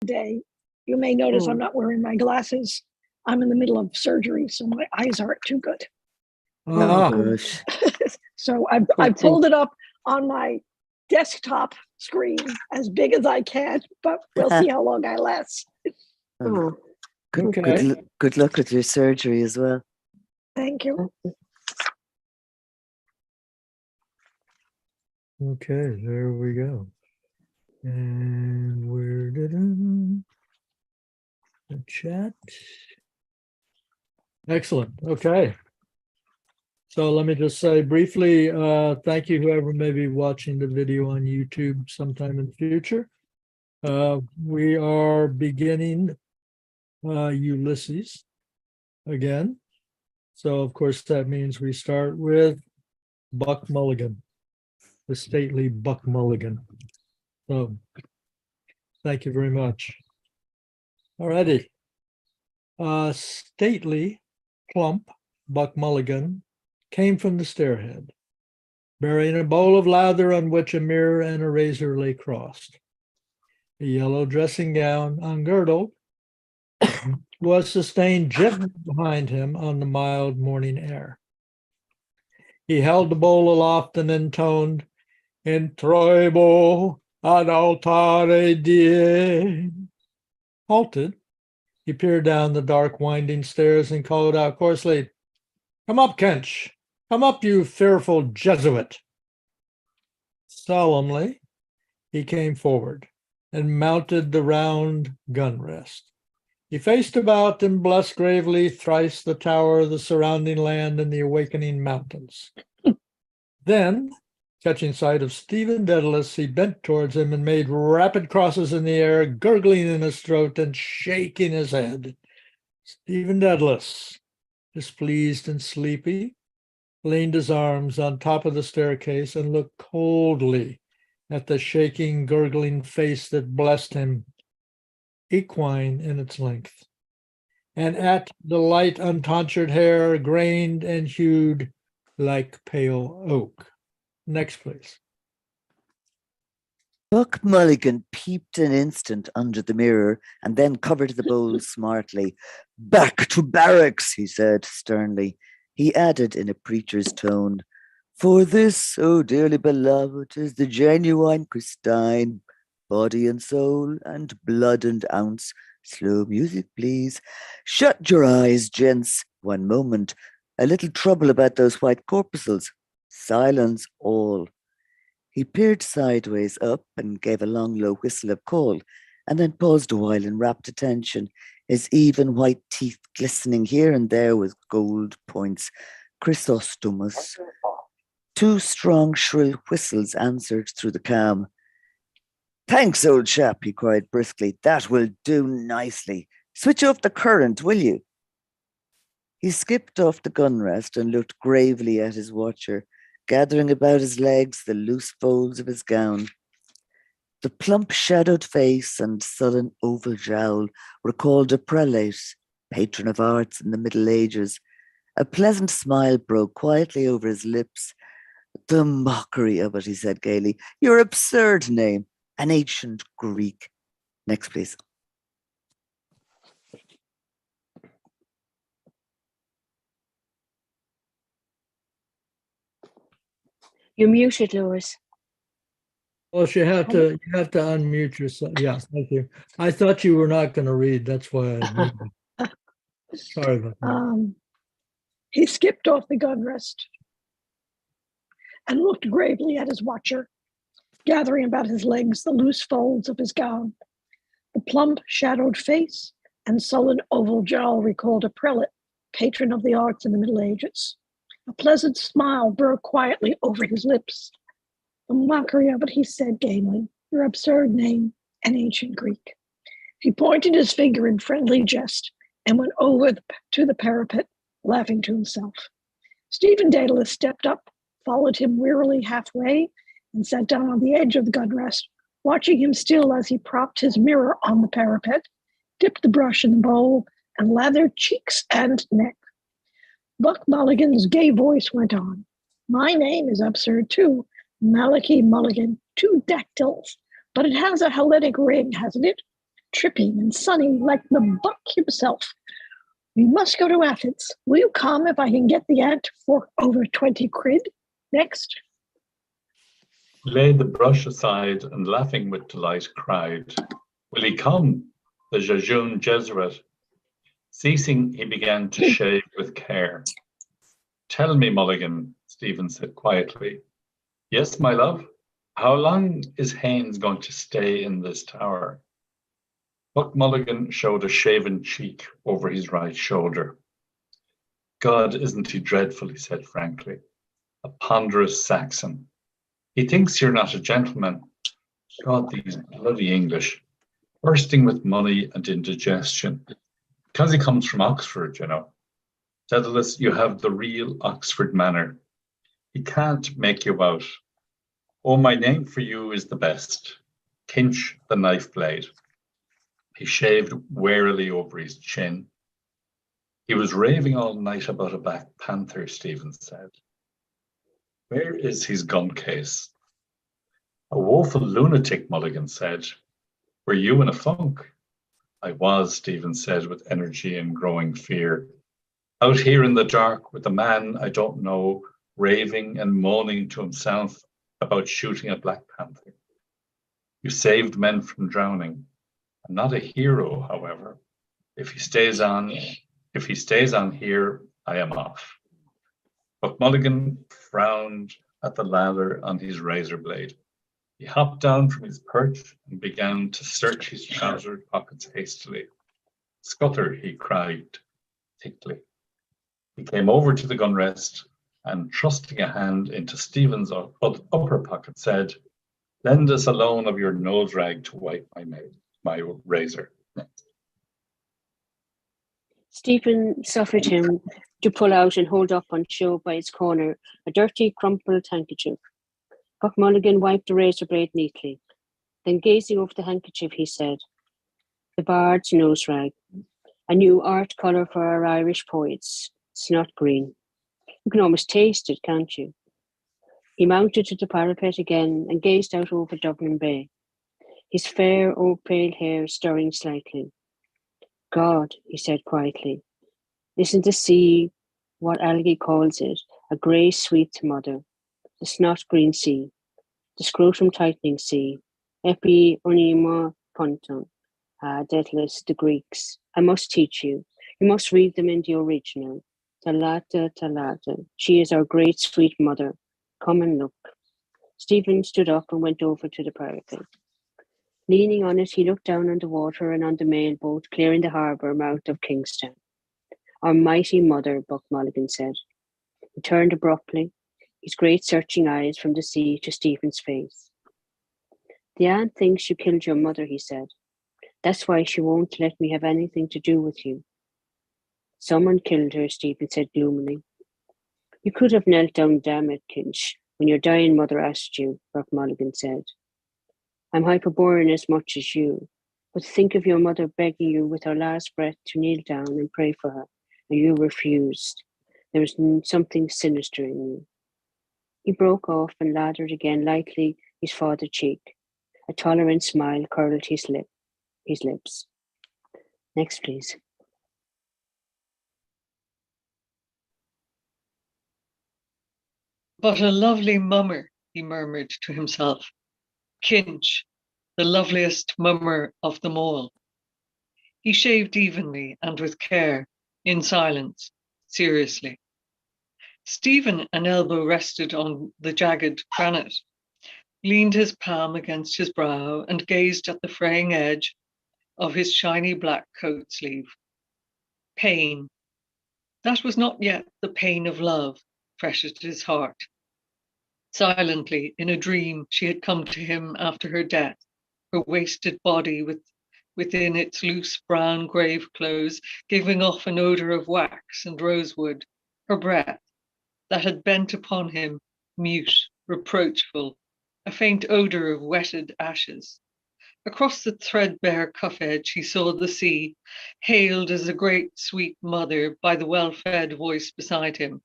today. You may notice I'm not wearing my glasses. I'm in the middle of surgery, so my eyes aren't too good. Gosh. So I pulled it up on my desktop screen as big as I can, but we'll see how long I last. Good luck with your surgery as well. Thank you. Okay, there we go. And where did the chat? Excellent. Okay. So let me just say briefly, thank you, whoever may be watching the video on YouTube sometime in the future. We are beginning Ulysses again. So of course that means we start with Buck Mulligan, the stately Buck Mulligan. So thank you very much. Alrighty. Stately, plump Buck Mulligan came from the stairhead, bearing a bowl of lather on which a mirror and a razor lay crossed. A yellow dressing gown, ungirdled, was sustained just behind him on the mild morning air. He held the bowl aloft and intoned, "In troibo ad altare die." Halted, he peered down the dark winding stairs and called out coarsely, "Come up, Kench. Come up, you fearful Jesuit." Solemnly, he came forward and mounted the round gun rest. He faced about and blessed gravely thrice the tower, the surrounding land, and the awakening mountains. Then, catching sight of Stephen Dedalus, he bent towards him and made rapid crosses in the air, gurgling in his throat and shaking his head. Stephen Dedalus, displeased and sleepy, leaned his arms on top of the staircase and looked coldly at the shaking, gurgling face that blessed him, equine in its length, and at the light untonsured hair, grained and hued like pale oak. Next, please. Buck Mulligan peeped an instant under the mirror and then covered the bowl smartly. "Back to barracks," he said sternly. He added in a preacher's tone, "For this, oh dearly beloved, is the genuine Christine, body and soul and blood and ounce. Slow music, please. Shut your eyes, gents. One moment. A little trouble about those white corpuscles. Silence all." He peered sideways up and gave a long, low whistle of call, and then paused a while in rapt attention, his even white teeth glistening here and there with gold points. Chrysostomus. Two strong, shrill whistles answered through the calm. "Thanks, old chap," he cried briskly. "That will do nicely. Switch off the current, will you?" He skipped off the gun rest and looked gravely at his watcher, gathering about his legs the loose folds of his gown. The plump shadowed face and sullen oval jowl recalled a prelate, patron of arts in the Middle Ages. A pleasant smile broke quietly over his lips. "The mockery of it," he said gaily. "Your absurd name, an ancient Greek." Next, please. You're muted, Lewis. Well, you have to unmute yourself. Yeah, thank you. I thought you were not going to read. That's why I muted. Sorry about that. He skipped off the gun rest and looked gravely at his watcher, gathering about his legs the loose folds of his gown. The plump, shadowed face and sullen oval jowl recalled a prelate, patron of the arts in the Middle Ages. A pleasant smile broke quietly over his lips. "The mockery of it," he said gamely. "Your absurd name, an ancient Greek." He pointed his finger in friendly jest and went over to the parapet, laughing to himself. Stephen Dedalus stepped up, followed him wearily halfway, and sat down on the edge of the gun rest, watching him still as he propped his mirror on the parapet, dipped the brush in the bowl, and lathered cheeks and neck. Buck Mulligan's gay voice went on. "My name is absurd too, Malachi Mulligan, 2 dactyls, but it has a Hellenic ring, hasn't it? tripping and sunny like the buck himself. We must go to Athens. Will you come if I can get the ant for over 20 quid? Next. Laid the brush aside and laughing with delight cried, "Will he come, the jejune Jesuit?" Ceasing, he began to shave with care. "Tell me, Mulligan," Stephen said quietly. "Yes, my love? How long is Haynes going to stay in this tower?" Buck Mulligan showed a shaven cheek over his right shoulder. "God, isn't he dreadful," he said frankly. "A ponderous Saxon. He thinks you're not a gentleman. God, these bloody English. Bursting with money and indigestion. Because he comes from Oxford, you know. Dedalus, you have the real Oxford manner. He can't make you out. Oh, my name for you is the best. Kinch the knife blade." He shaved warily over his chin. "He was raving all night about a black panther," Stephen said. "Where is his gun case?" "A woeful lunatic," Mulligan said. "Were you in a funk?" "I was," Stephen said with energy and growing fear. "Out here in the dark with a man I don't know, raving and moaning to himself about shooting a black panther. You saved men from drowning. I'm not a hero, however. If he stays on here, I am off." But Mulligan frowned at the lather on his razor blade. He hopped down from his perch and began to search his trouser pockets hastily. "Scuttle," he cried thickly. He came over to the gun rest and, thrusting a hand into Stephen's upper pocket, said, "Lend us a loan of your nose rag to wipe my razor." Stephen suffered him to pull out and hold up on show by its corner a dirty, crumpled handkerchief. Buck Mulligan wiped the razor blade neatly. Then, gazing over the handkerchief, he said, "The bard's nose rag, a new art colour for our Irish poets. It's not green. You can almost taste it, can't you?" He mounted to the parapet again and gazed out over Dublin Bay, his fair, pale hair stirring slightly. "God," he said quietly, "isn't the sea, what Algie calls it, a grey sweet mother? The snot green sea, the scrotum tightening sea, epi onima ponton." Ah, Daedalus, the Greeks. I must teach you. You must read them in the original. Talata, talata. She is our great sweet mother. Come and look. Stephen stood up and went over to the parapet. Leaning on it, he looked down on the water and on the mail boat clearing the harbour mouth of Kingstown. "Our mighty mother," Buck Mulligan said. He turned abruptly, his great searching eyes from the sea to Stephen's face. "The aunt thinks you killed your mother," he said. "That's why she won't let me have anything to do with you." "Someone killed her," Stephen said gloomily. "You could have knelt down, damn it, Kinch, when your dying mother asked you," Buck Mulligan said. "I'm hyperborean as much as you, but think of your mother begging you with her last breath to kneel down and pray for her, and you refused. There was something sinister in you." He broke off and lathered again lightly his father cheek. A tolerant smile curled his lips. Next, please. "But a lovely mummer," he murmured to himself. "Kinch, the loveliest mummer of them all." He shaved evenly and with care, in silence, seriously. Stephen, an elbow rested on the jagged granite, leaned his palm against his brow and gazed at the fraying edge of his shiny black coat sleeve. Pain. That was not yet the pain of love, fresh at his heart. Silently, in a dream, she had come to him after her death, her wasted body within its loose brown grave clothes, giving off an odour of wax and rosewood, her breath, that had bent upon him, mute, reproachful, a faint odour of wetted ashes. Across the threadbare cuff edge he saw the sea, hailed as a great sweet mother by the well-fed voice beside him.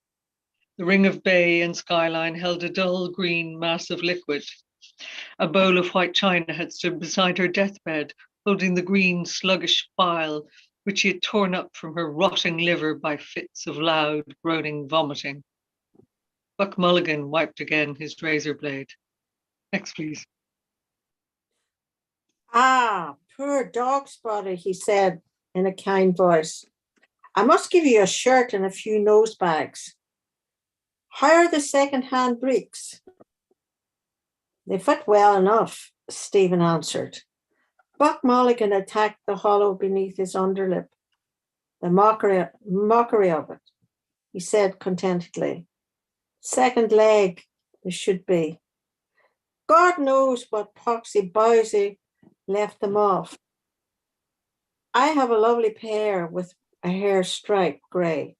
The ring of bay and skyline held a dull green mass of liquid. A bowl of white china had stood beside her deathbed, holding the green, sluggish phial which he had torn up from her rotting liver by fits of loud, groaning vomiting. Buck Mulligan wiped again his razor blade. Next, please. Ah, poor dog spotter, he said in a kind voice. I must give you a shirt and a few nose bags. How are the second-hand breeks? They fit well enough, Stephen answered. Buck Mulligan attacked the hollow beneath his underlip. The mockery of it, he said contentedly. Second leg, there should be. God knows what poxy bowsy left them off. I have a lovely pair with a hair stripe grey.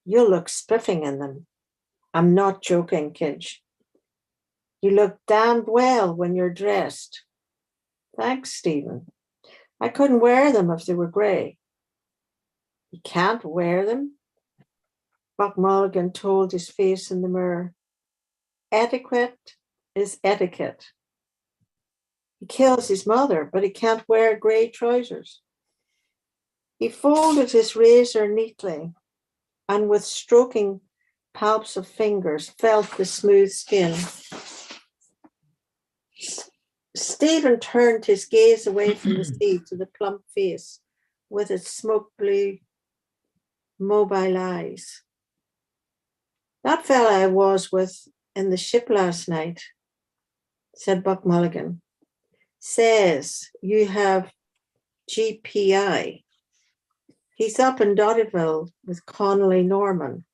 You'll look spiffing in them. I'm not joking, Kidge. You look damned well when you're dressed. Thanks, Stephen. I couldn't wear them if they were grey. You can't wear them? Buck Mulligan told his face in the mirror. Etiquette is etiquette. He kills his mother, but he can't wear grey trousers. He folded his razor neatly and with stroking palps of fingers felt the smooth skin. Stephen turned his gaze away from the sea to the plump face with its smoke blue, mobile eyes. That fella I was with in the ship last night, said Buck Mulligan, says you have GPI. He's up in Dotteville with Connolly Norman,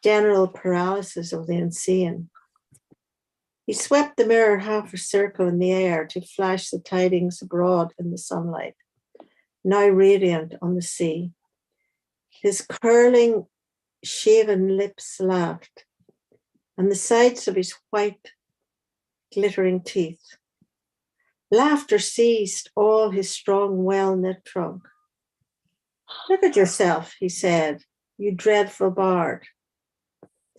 general paralysis of the insane. He swept the mirror half a circle in the air to flash the tidings abroad in the sunlight, now radiant on the sea. His curling, shaven lips laughed, and the sides of his white, glittering teeth. Laughter seized all his strong, well-knit trunk. Look at yourself, he said, you dreadful bard.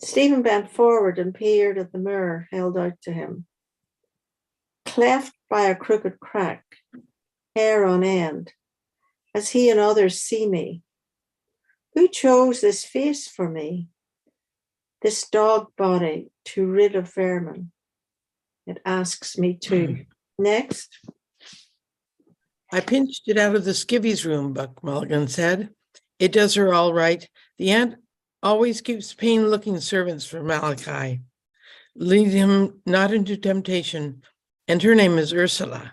Stephen bent forward and peered at the mirror held out to him. Cleft by a crooked crack, hair on end, as he and others see me. Who chose this face for me? This dog body to rid of vermin? It asks me to. Next. I pinched it out of the skivvy's room, Buck Mulligan said. It does her all right. The aunt always keeps pain-looking servants for Malachi. Lead him not into temptation, and her name is Ursula.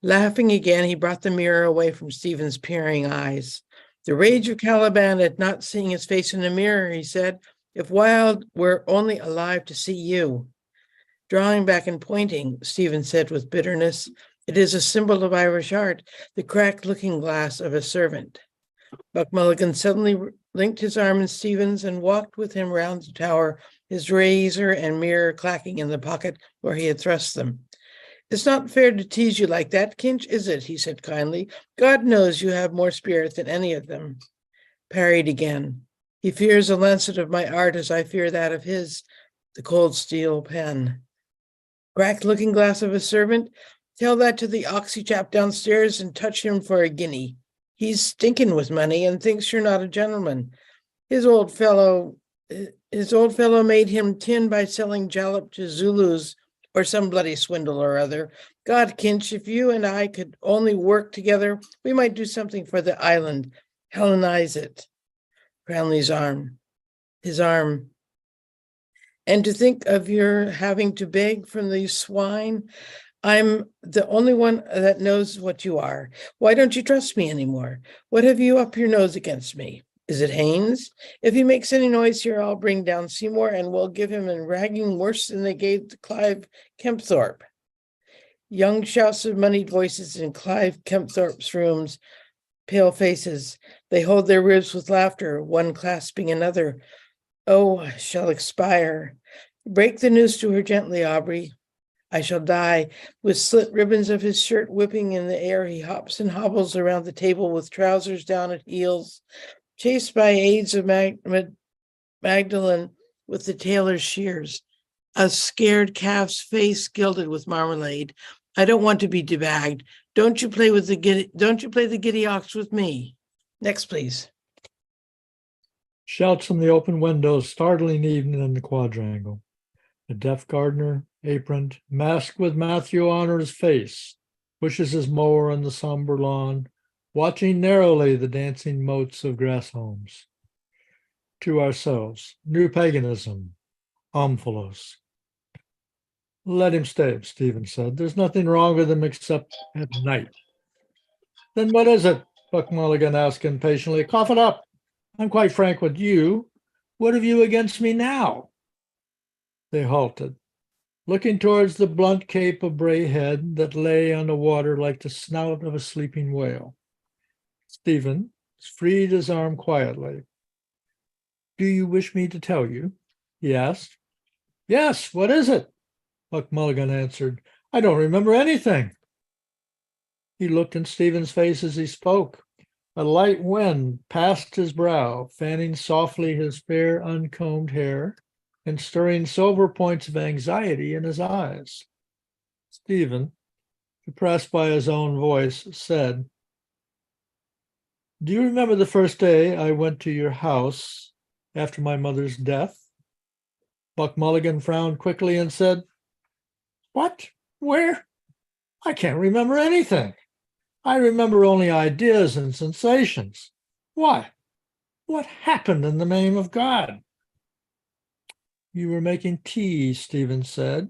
Laughing again, he brought the mirror away from Stephen's peering eyes. The rage of Caliban at not seeing his face in the mirror, he said, if Wild were only alive to see you. Drawing back and pointing, Stephen said with bitterness, it is a symbol of Irish art, the cracked looking glass of a servant. Buck Mulligan suddenly linked his arm in Stephen's and walked with him round the tower, his razor and mirror clacking in the pocket where he had thrust them. It's not fair to tease you like that, Kinch, is it? He said kindly. God knows you have more spirit than any of them. Parried again. He fears a lancet of my art as I fear that of his, the cold steel pen. Cracked looking glass of a servant? Tell that to the oxy chap downstairs and touch him for a guinea. He's stinking with money and thinks you're not a gentleman. His old fellow made him tin by selling jalap to Zulus or some bloody swindle or other. God, Kinch, if you and I could only work together, we might do something for the island, Hellenize it. Cranley's arm, his arm. And to think of your having to beg from these swine. I'm the only one that knows what you are. Why don't you trust me anymore? What have you up your nose against me? Is it Haynes? If he makes any noise here, I'll bring down Seymour and we'll give him a ragging worse than they gave to Clive Kempthorpe. Young shouts of moneyed voices in Clive Kempthorpe's rooms, pale faces. They hold their ribs with laughter, one clasping another. Oh, I shall expire. Break the news to her gently, Aubrey. I shall die. With slit ribbons of his shirt whipping in the air, he hops and hobbles around the table with trousers down at heels, chased by aides of Magdalene with the tailor's shears. A scared calf's face gilded with marmalade. I don't want to be debagged. Don't you play the giddy ox with me? Next, please. Shouts from the open windows, startling evening in the quadrangle. A deaf gardener, aproned, masked with Matthew on his face, pushes his mower on the somber lawn, watching narrowly the dancing motes of grass homes. To ourselves, new paganism, omphalos. Let him stay, Stephen said. There's nothing wrong with him except at night. Then what is it? Buck Mulligan asked impatiently. Cough it up. I'm quite frank with you. What have you against me now? They halted, looking towards the blunt cape of Bray Head that lay on the water like the snout of a sleeping whale. Stephen freed his arm quietly. Do you wish me to tell you? He asked. Yes, what is it? Buck Mulligan answered. I don't remember anything. He looked in Stephen's face as he spoke. A light wind passed his brow, fanning softly his fair, uncombed hair and stirring sober points of anxiety in his eyes. Stephen, depressed by his own voice, said, Do you remember the first day I went to your house after my mother's death? Buck Mulligan frowned quickly and said, What? Where? I can't remember anything. I remember only ideas and sensations. Why? What happened in the name of God? You were making tea, Stephen said,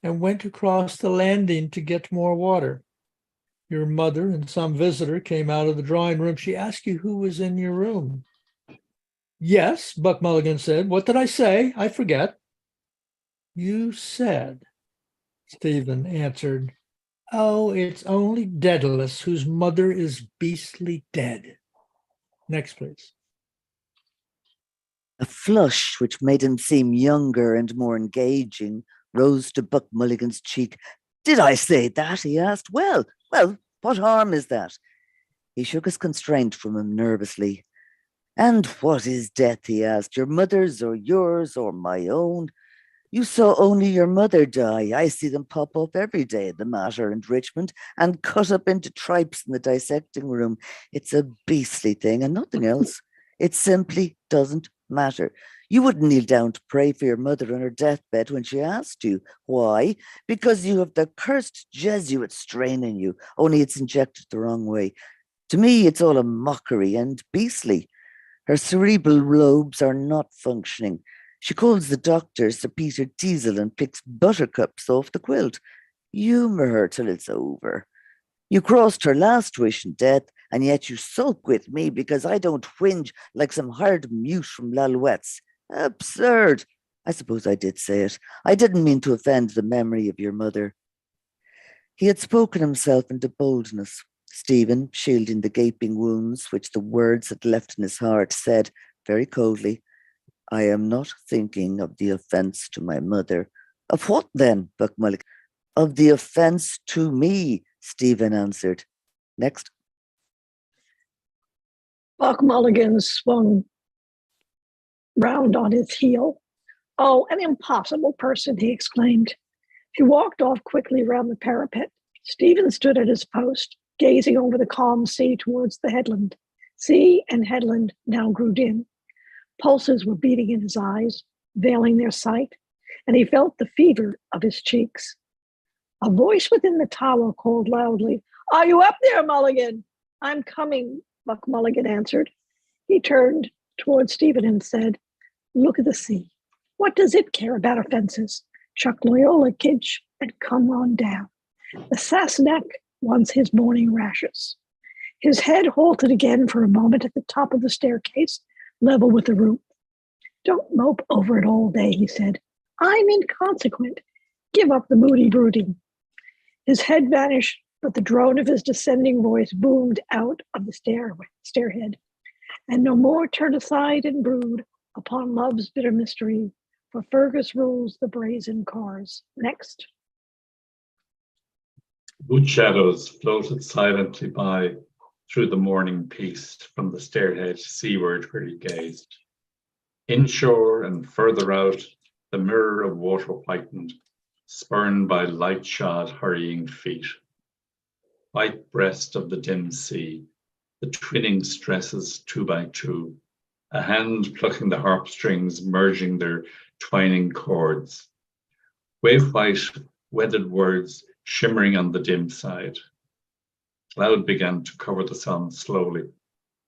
and went across the landing to get more water. Your mother and some visitor came out of the drawing room. She asked you who was in your room. Yes, Buck Mulligan said. What did I say? I forget. You said, Stephen answered, Oh, it's only Daedalus whose mother is beastly dead. Next, please. A flush which made him seem younger and more engaging rose to Buck Mulligan's cheek. Did I say that? He asked. Well, what harm is that? He shook his constraint from him nervously. And what is death? He asked. Your mother's or yours or my own? You saw only your mother die. I see them pop up every day, the Mater and Richmond, and cut up into tripes in the dissecting room. It's a beastly thing and nothing else. It simply doesn't matter. You wouldn't kneel down to pray for your mother on her deathbed when she asked you. Why? Because you have the cursed Jesuit strain in you, only it's injected the wrong way. To me, it's all a mockery and beastly. Her cerebral lobes are not functioning. She calls the doctor Sir Peter Diesel and picks buttercups off the quilt. Humour her till it's over. You crossed her last wish in death, and yet you sulk with me because I don't whinge like some hired mute from Lalouette's. Absurd. I suppose I did say it. I didn't mean to offend the memory of your mother. He had spoken himself into boldness. Stephen, shielding the gaping wounds which the words had left in his heart, said very coldly, I am not thinking of the offence to my mother. Of what then, Buck Mulligan? Of the offence to me, Stephen answered. Next. Buck Mulligan swung round on his heel. Oh, an impossible person, he exclaimed. He walked off quickly round the parapet. Stephen stood at his post, gazing over the calm sea towards the headland. Sea and headland now grew dim. Pulses were beating in his eyes, veiling their sight, and he felt the fever of his cheeks. A voice within the tower called loudly, Are you up there, Mulligan? I'm coming, Buck Mulligan answered. He turned toward Stephen and said, Look at the sea. What does it care about offenses? Chuck Loyola, Kidge, and come on down. The Sassenach wants his morning rashes. His head halted again for a moment at the top of the staircase, level with the roof. Don't mope over it all day, he said. I'm inconsequent. Give up the moody brooding. His head vanished, but the drone of his descending voice boomed out of the stairhead. And no more turn aside and brood upon love's bitter mystery, for Fergus rules the brazen cars. Next. Wood shadows floated silently by through the morning peace from the stairhead seaward where he gazed. Inshore and further out, the mirror of water whitened, spurned by light-shod hurrying feet. White breast of the dim sea, the twinning stresses 2 by 2, a hand plucking the harp strings, merging their twining chords. Wave-white, weathered words shimmering on the dim side. Cloud began to cover the sun slowly,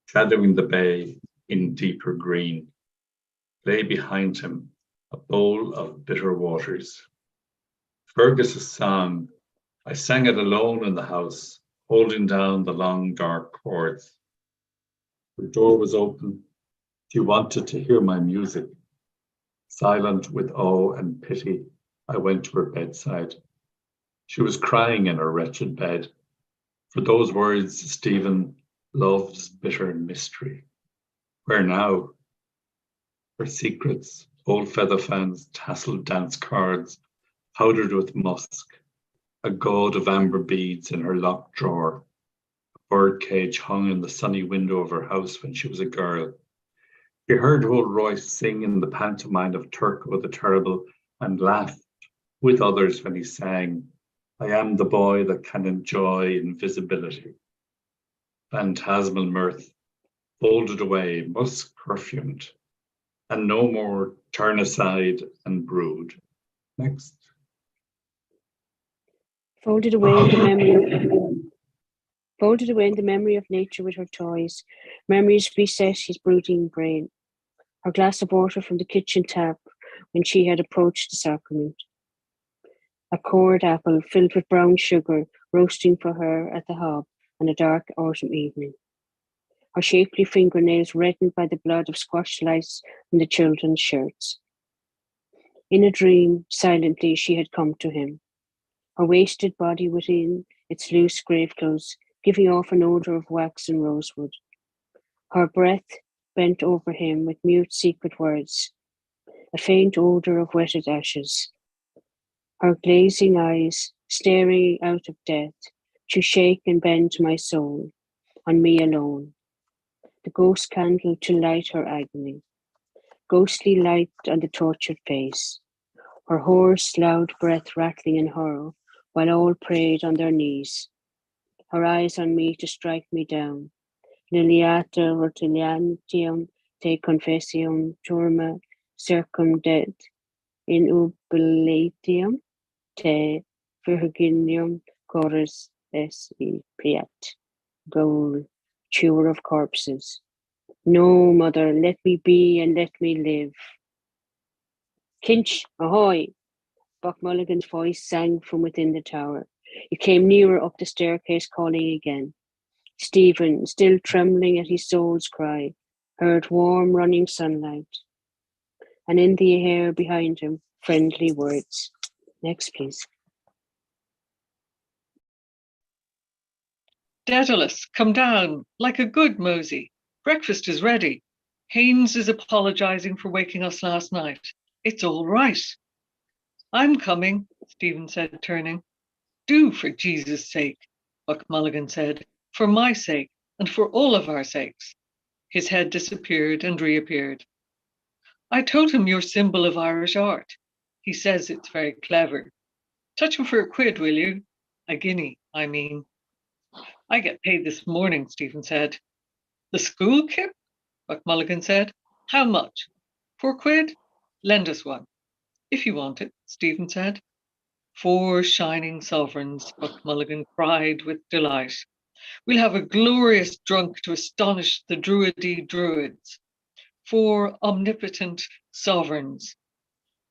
shadowing the bay in deeper green. Lay behind him a bowl of bitter waters. Fergus's song, I sang it alone in the house, holding down the long dark chords. Her door was open. She wanted to hear my music. Silent with awe and pity, I went to her bedside. She was crying in her wretched bed. For those words, Stephen, love's bitter mystery. Where now? Her secrets, old feather fans, tasseled dance cards, powdered with musk, a gaud of amber beads in her locked drawer. A bird cage hung in the sunny window of her house when she was a girl. She heard old Royce sing in the pantomime of Turco the Terrible and laughed with others when he sang, I am the boy that can enjoy invisibility. Phantasmal mirth, folded away, musk perfumed, and no more turn aside and brood. Next. Folded away in the memory of nature with her toys, memories reset his brooding brain. Her glass of water from the kitchen tap when she had approached the sacrament. A cored apple filled with brown sugar roasting for her at the hob on a dark autumn evening. Her shapely fingernails reddened by the blood of squashed lice from the children's shirts. In a dream, silently, she had come to him. Her wasted body within its loose grave clothes, giving off an odour of wax and rosewood. Her breath bent over him with mute secret words, a faint odour of wetted ashes. Her glazing eyes, staring out of death, to shake and bend my soul, on me alone. The ghost candle to light her agony, ghostly light on the tortured face. Her hoarse, loud breath rattling in horror, while all prayed on their knees. Her eyes on me to strike me down. Liliata rotiliantium te confessium turma circumdet in ubilatium te virginium chorus esi priat. Goal, chewer of corpses. No, mother, let me be and let me live. Kinch, ahoy! Buck Mulligan's voice sang from within the tower. He came nearer up the staircase, calling again. Stephen, still trembling at his soul's cry, heard warm running sunlight. And in the air behind him, friendly words. Next, please. Daedalus, come down, like a good mosey. Breakfast is ready. Haynes is apologizing for waking us last night. It's all right. I'm coming, Stephen said, turning. Do, for Jesus' sake, Buck Mulligan said, for my sake and for all of our sakes. His head disappeared and reappeared. I told him your symbol of Irish art. He says it's very clever. Touch him for a quid, will you? A guinea, I mean. I get paid this morning, Stephen said. The school kip? Buck Mulligan said. How much? 4 quid? Lend us one. If you want it, Stephen said. 4 shining sovereigns, Buck Mulligan cried with delight. We'll have a glorious drunk to astonish the druidy druids. 4 omnipotent sovereigns.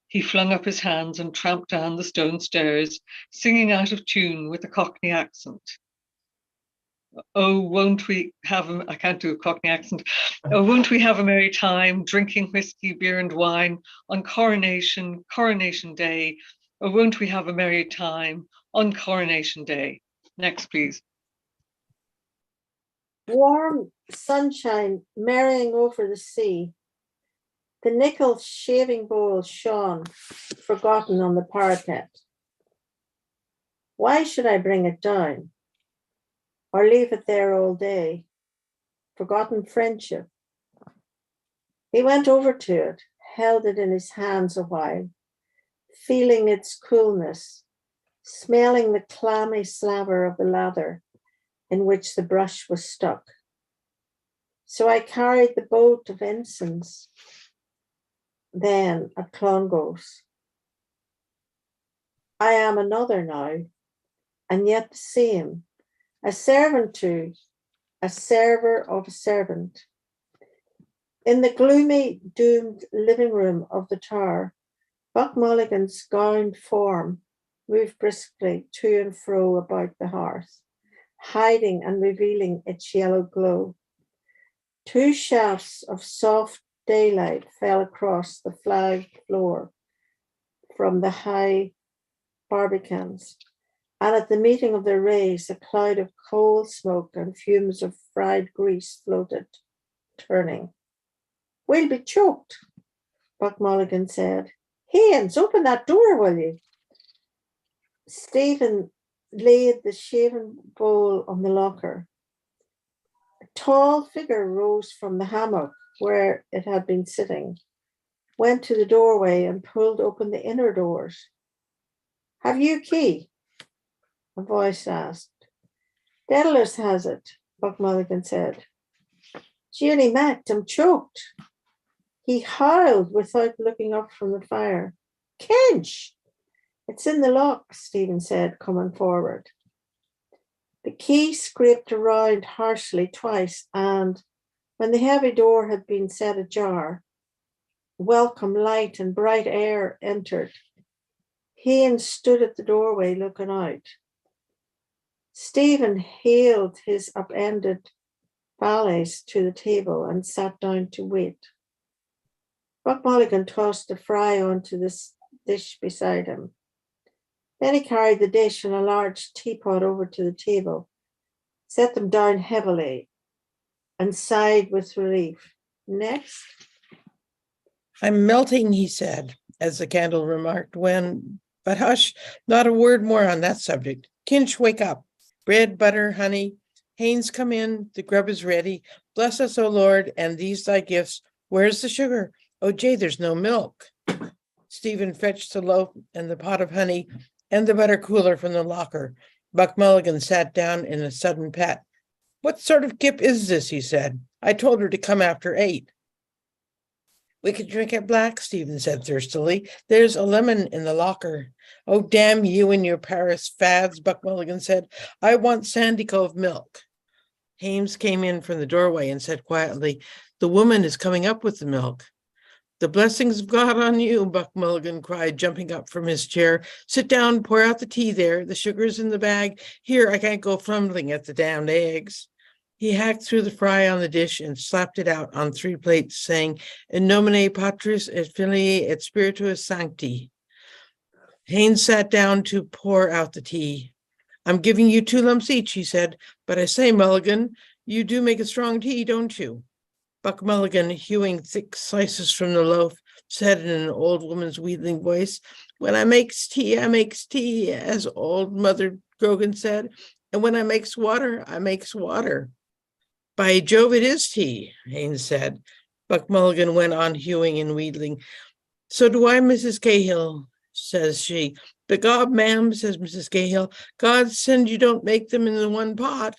He flung up his hands and tramped down the stone stairs, singing out of tune with a Cockney accent. Oh, won't we have I can't do a Cockney accent. Oh, won't we have a merry time, drinking whiskey, beer and wine on Coronation Day. Oh, won't we have a merry time on Coronation Day. Next, please. Warm sunshine merrying over the sea. The nickel shaving bowl shone, forgotten on the parapet. Why should I bring it down? Or leave it there all day? Forgotten friendship. He went over to it, held it in his hands a while, feeling its coolness, smelling the clammy slaver of the lather in which the brush was stuck. So I carried the boat of ensigns then at Clongowes. I am another now, and yet the same, a servant to, a server of a servant. In the gloomy, doomed living room of the tower, Buck Mulligan's gowned form moved briskly to and fro about the hearth, hiding and revealing its yellow glow. Two shafts of soft daylight fell across the flagged floor from the high barbicans, and at the meeting of their rays, a cloud of coal smoke and fumes of fried grease floated, turning. We'll be choked, Buck Mulligan said. Haynes, open that door, will you? Stephen laid the shaven bowl on the locker. A tall figure rose from the hammock where it had been sitting, went to the doorway and pulled open the inner doors. Have you a key? A voice asked. Dedalus has it, Buck Mulligan said. Jeannie Mac, I'm choked. He howled without looking up from the fire. Kinch! It's in the lock, Stephen said, coming forward. The key scraped around harshly twice, and when the heavy door had been set ajar, welcome light and bright air entered. Haynes stood at the doorway looking out. Stephen hailed his upended valise to the table and sat down to wait. Buck Mulligan tossed the fry onto the dish beside him. Then he carried the dish and a large teapot over to the table, set them down heavily, and sighed with relief. Next. I'm melting, he said, as the candle remarked but hush, not a word more on that subject. Kinch, wake up. Bread, butter, honey. Haynes, come in. The grub is ready. Bless us, O Lord, and these thy gifts. Where's the sugar? Oh, Jay, there's no milk. Stephen fetched the loaf and the pot of honey and the butter cooler from the locker. Buck Mulligan sat down in a sudden pet. What sort of kip is this? He said. I told her to come after 8. We could drink it black, Stephen said thirstily. There's a lemon in the locker. Oh, damn you and your Paris fads, Buck Mulligan said. I want Sandy Cove milk. Hames came in from the doorway and said quietly, the woman is coming up with the milk. The blessings of God on you, Buck Mulligan cried, jumping up from his chair. Sit down, pour out the tea there. The sugar's in the bag. Here, I can't go fumbling at the damned eggs. He hacked through the fry on the dish and slapped it out on 3 plates, saying, In nomine Patris et Filii et Spiritus Sancti. Haynes sat down to pour out the tea. I'm giving you 2 lumps each, he said. But I say, Mulligan, you do make a strong tea, don't you? Buck Mulligan, hewing thick slices from the loaf, said in an old woman's wheedling voice, When I makes tea, as old Mother Grogan said. And when I makes water, I makes water. By Jove, it is tea, Haynes said. Buck Mulligan went on hewing and wheedling. So do I, Mrs. Cahill, says she. Begob, ma'am, says Mrs. Cahill. God send you don't make them in the one pot.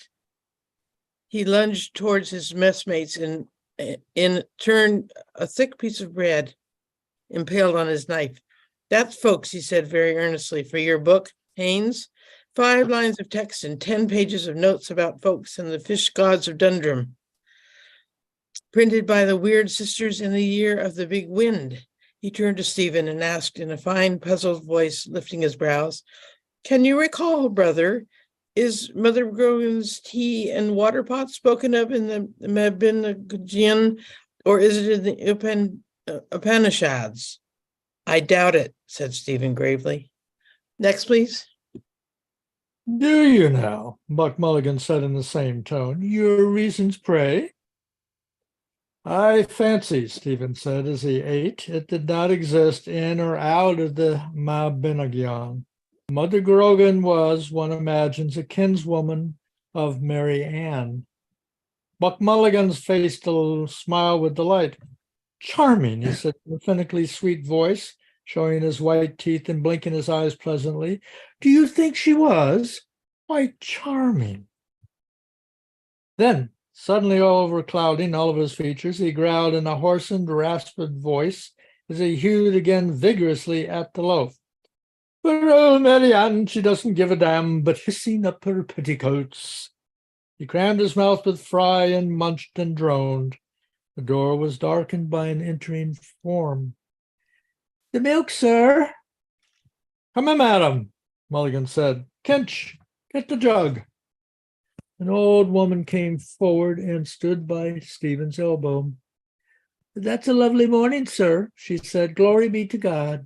He lunged towards his messmates and turned a thick piece of bread impaled on his knife. That's folks, he said very earnestly, for your book, Haynes. 5 lines of text and 10 pages of notes about folks and the fish gods of Dundrum. Printed by the Weird Sisters in the year of the big wind. He turned to Stephen and asked in a fine, puzzled voice, lifting his brows, Can you recall, brother, is Mother Grogan's tea and water pot spoken of in the Mabinogion, or is it in the Upanishads? I doubt it, said Stephen gravely. Next, please. Do you now? Buck Mulligan said in the same tone. Your reasons, pray? I fancy, Stephen said as he ate, it did not exist in or out of the Mabinogion. Mother Grogan was, one imagines, a kinswoman of Mary Ann. Buck Mulligan's face smiled with delight. Charming, he said in a phonetically sweet voice. showing his white teeth and blinking his eyes pleasantly. Do you think she was? Why, charming. Then, suddenly overclouding all of his features, he growled in a hoarsened, rasped voice as he hewed again vigorously at the loaf. For old Mary Ann, she doesn't give a damn, but hissing up her petticoats. He crammed his mouth with fry and munched and droned. The door was darkened by an entering form. The milk, sir. Come in, madam, Mulligan said. Kinch, get the jug. An old woman came forward and stood by Stephen's elbow. That's a lovely morning, sir, she said. Glory be to God.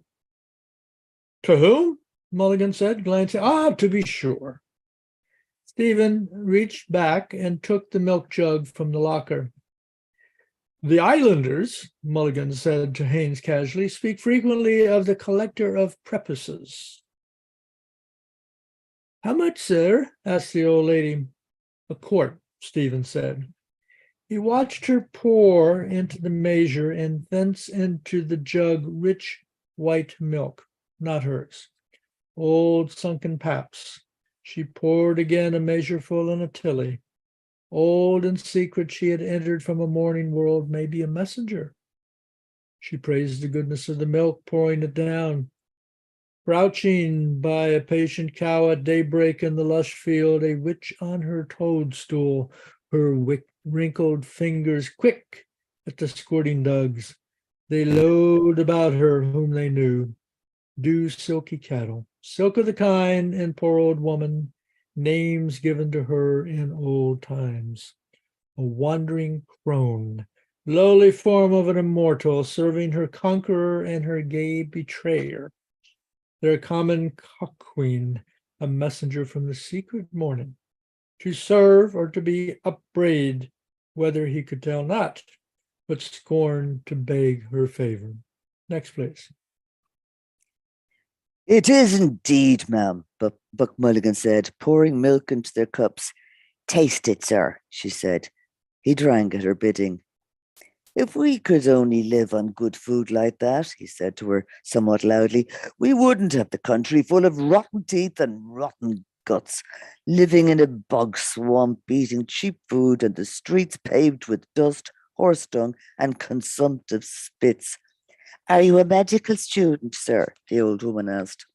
To whom? Mulligan said, glancing. Ah, to be sure. Stephen reached back and took the milk jug from the locker. The islanders, Mulligan said to Haynes casually, speak frequently of the collector of prepuces. How much, sir? Asked the old lady. A quart, Stephen said. He watched her pour into the measure and thence into the jug rich white milk, not hers. Old sunken paps. She poured again a measureful and a tilly. Old and secret she had entered from a morning world, maybe a messenger. She praised the goodness of the milk, pouring it down. Crouching by a patient cow at daybreak in the lush field, a witch on her toadstool, her wrinkled fingers quick at the squirting dugs. They lowed about her whom they knew. Dew silky cattle, silk of the kind, and poor old woman, names given to her in old times. A wandering crone, lowly form of an immortal, serving her conqueror and her gay betrayer. Their common cock-queen, a messenger from the secret morning, to serve or to be upbraid, whether he could tell not, but scorn to beg her favor. Next, please. It is indeed, ma'am, Buck Mulligan said, pouring milk into their cups. Taste it, sir, she said. He drank at her bidding. If we could only live on good food like that, he said to her somewhat loudly, we wouldn't have the country full of rotten teeth and rotten guts, living in a bog swamp, eating cheap food, and the streets paved with dust, horse dung, and consumptive spits. Are you a medical student, sir? The old woman asked.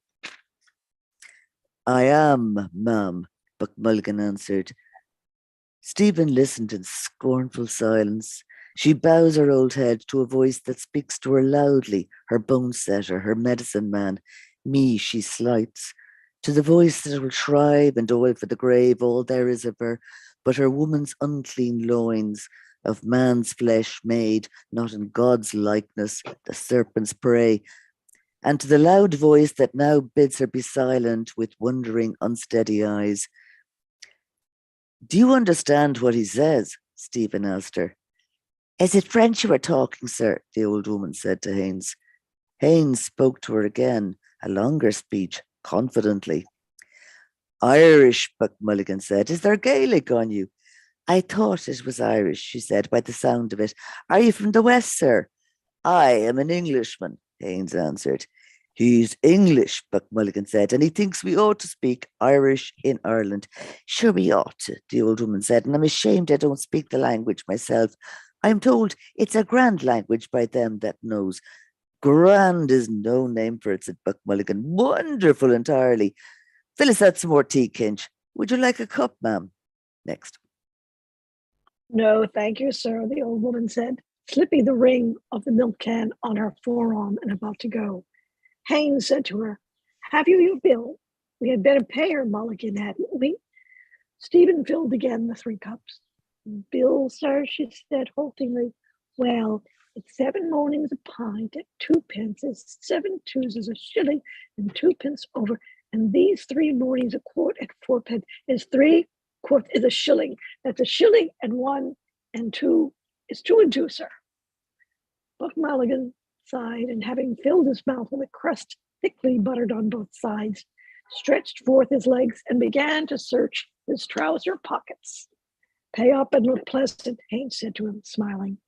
I am, ma'am, Buck Mulligan answered. Stephen listened in scornful silence. She bows her old head to a voice that speaks to her loudly, her bone setter, her medicine man. Me she slights. To the voice that will shrive and oil for the grave all there is of her, but her woman's unclean loins, of man's flesh made, not in God's likeness, the serpent's prey, and to the loud voice that now bids her be silent with wondering, unsteady eyes. Do you understand what he says? Stephen asked her. Is it French you are talking, sir? The old woman said to Haynes. Haynes spoke to her again, a longer speech, confidently. Irish, Buck Mulligan said. Is there Gaelic on you? I thought it was Irish, she said, by the sound of it. Are you from the West, sir? I am an Englishman, Haynes answered. He's English, Buck Mulligan said, and he thinks we ought to speak Irish in Ireland. Sure we ought to, the old woman said, and I'm ashamed I don't speak the language myself. I'm told it's a grand language by them that knows. Grand is no name for it, said Buck Mulligan. Wonderful entirely. Fill us out some more tea, Kinch. Would you like a cup, ma'am? Next. No, thank you, sir, the old woman said, slipping the ring of the milk can on her forearm and about to go. Haynes said to her, have you your bill? We had better pay her, Mulligan, hadn't we? Stephen filled again the 3 cups. Bill, sir, she said haltingly. Well, it's 7 mornings a pint at 2 pence, is 7 twos is a shilling and 2 pence over, and these 3 mornings a quart at 4 pence is 3 quarts is a shilling. That's a shilling and 1 and 2 is 2 and 2, sir. Buck Mulligan sighed, and having filled his mouth with a crust thickly buttered on both sides, stretched forth his legs and began to search his trouser pockets. Pay up and look pleasant, Haynes said to him, smiling.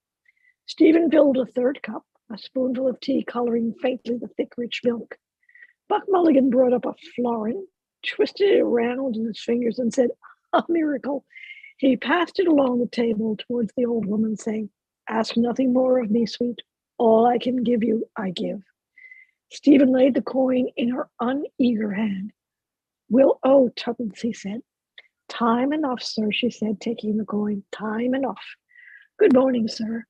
Stephen filled a 3rd cup, a spoonful of tea coloring faintly the thick, rich milk. Buck Mulligan brought up a florin, twisted it around in his fingers, and said, "A miracle." He passed it along the table towards the old woman, saying, "Ask nothing more of me, sweet. All I can give you, I give." Stephen laid the coin in her uneager hand. "We'll owe twopence," he said. "Time enough, sir," she said, taking the coin. "Time enough. Good morning, sir."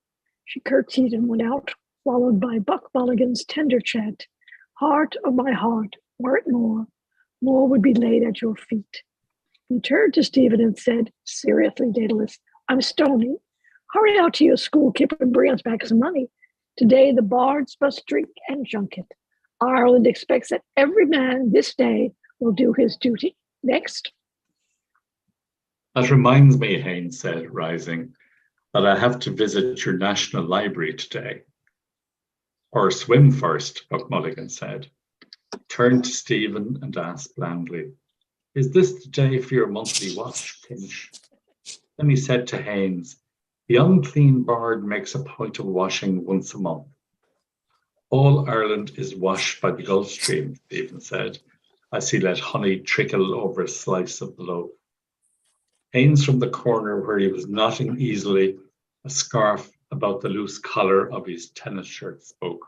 She curtsied and went out, followed by Buck Mulligan's tender chant. "Heart of my heart, were it more, more would be laid at your feet." He turned to Stephen and said, seriously, Daedalus, "I'm stony. Hurry out to your school, Kip, and bring us back some money. Today the bards must drink and junket. Ireland expects that every man this day will do his duty. Next." That reminds me, Haynes said, rising, that I have to visit your National Library today. Or swim first, Buck Mulligan said. Turned to Stephen and asked blandly, "Is this the day for your monthly wash, Kinch?" Then he said to Haynes, "The unclean bard makes a point of washing once a month." "All Ireland is washed by the Gulf Stream," Stephen said, as he let honey trickle over a slice of the loaf. Haynes, from the corner where he was knotting easily a scarf about the loose collar of his tennis shirt, spoke.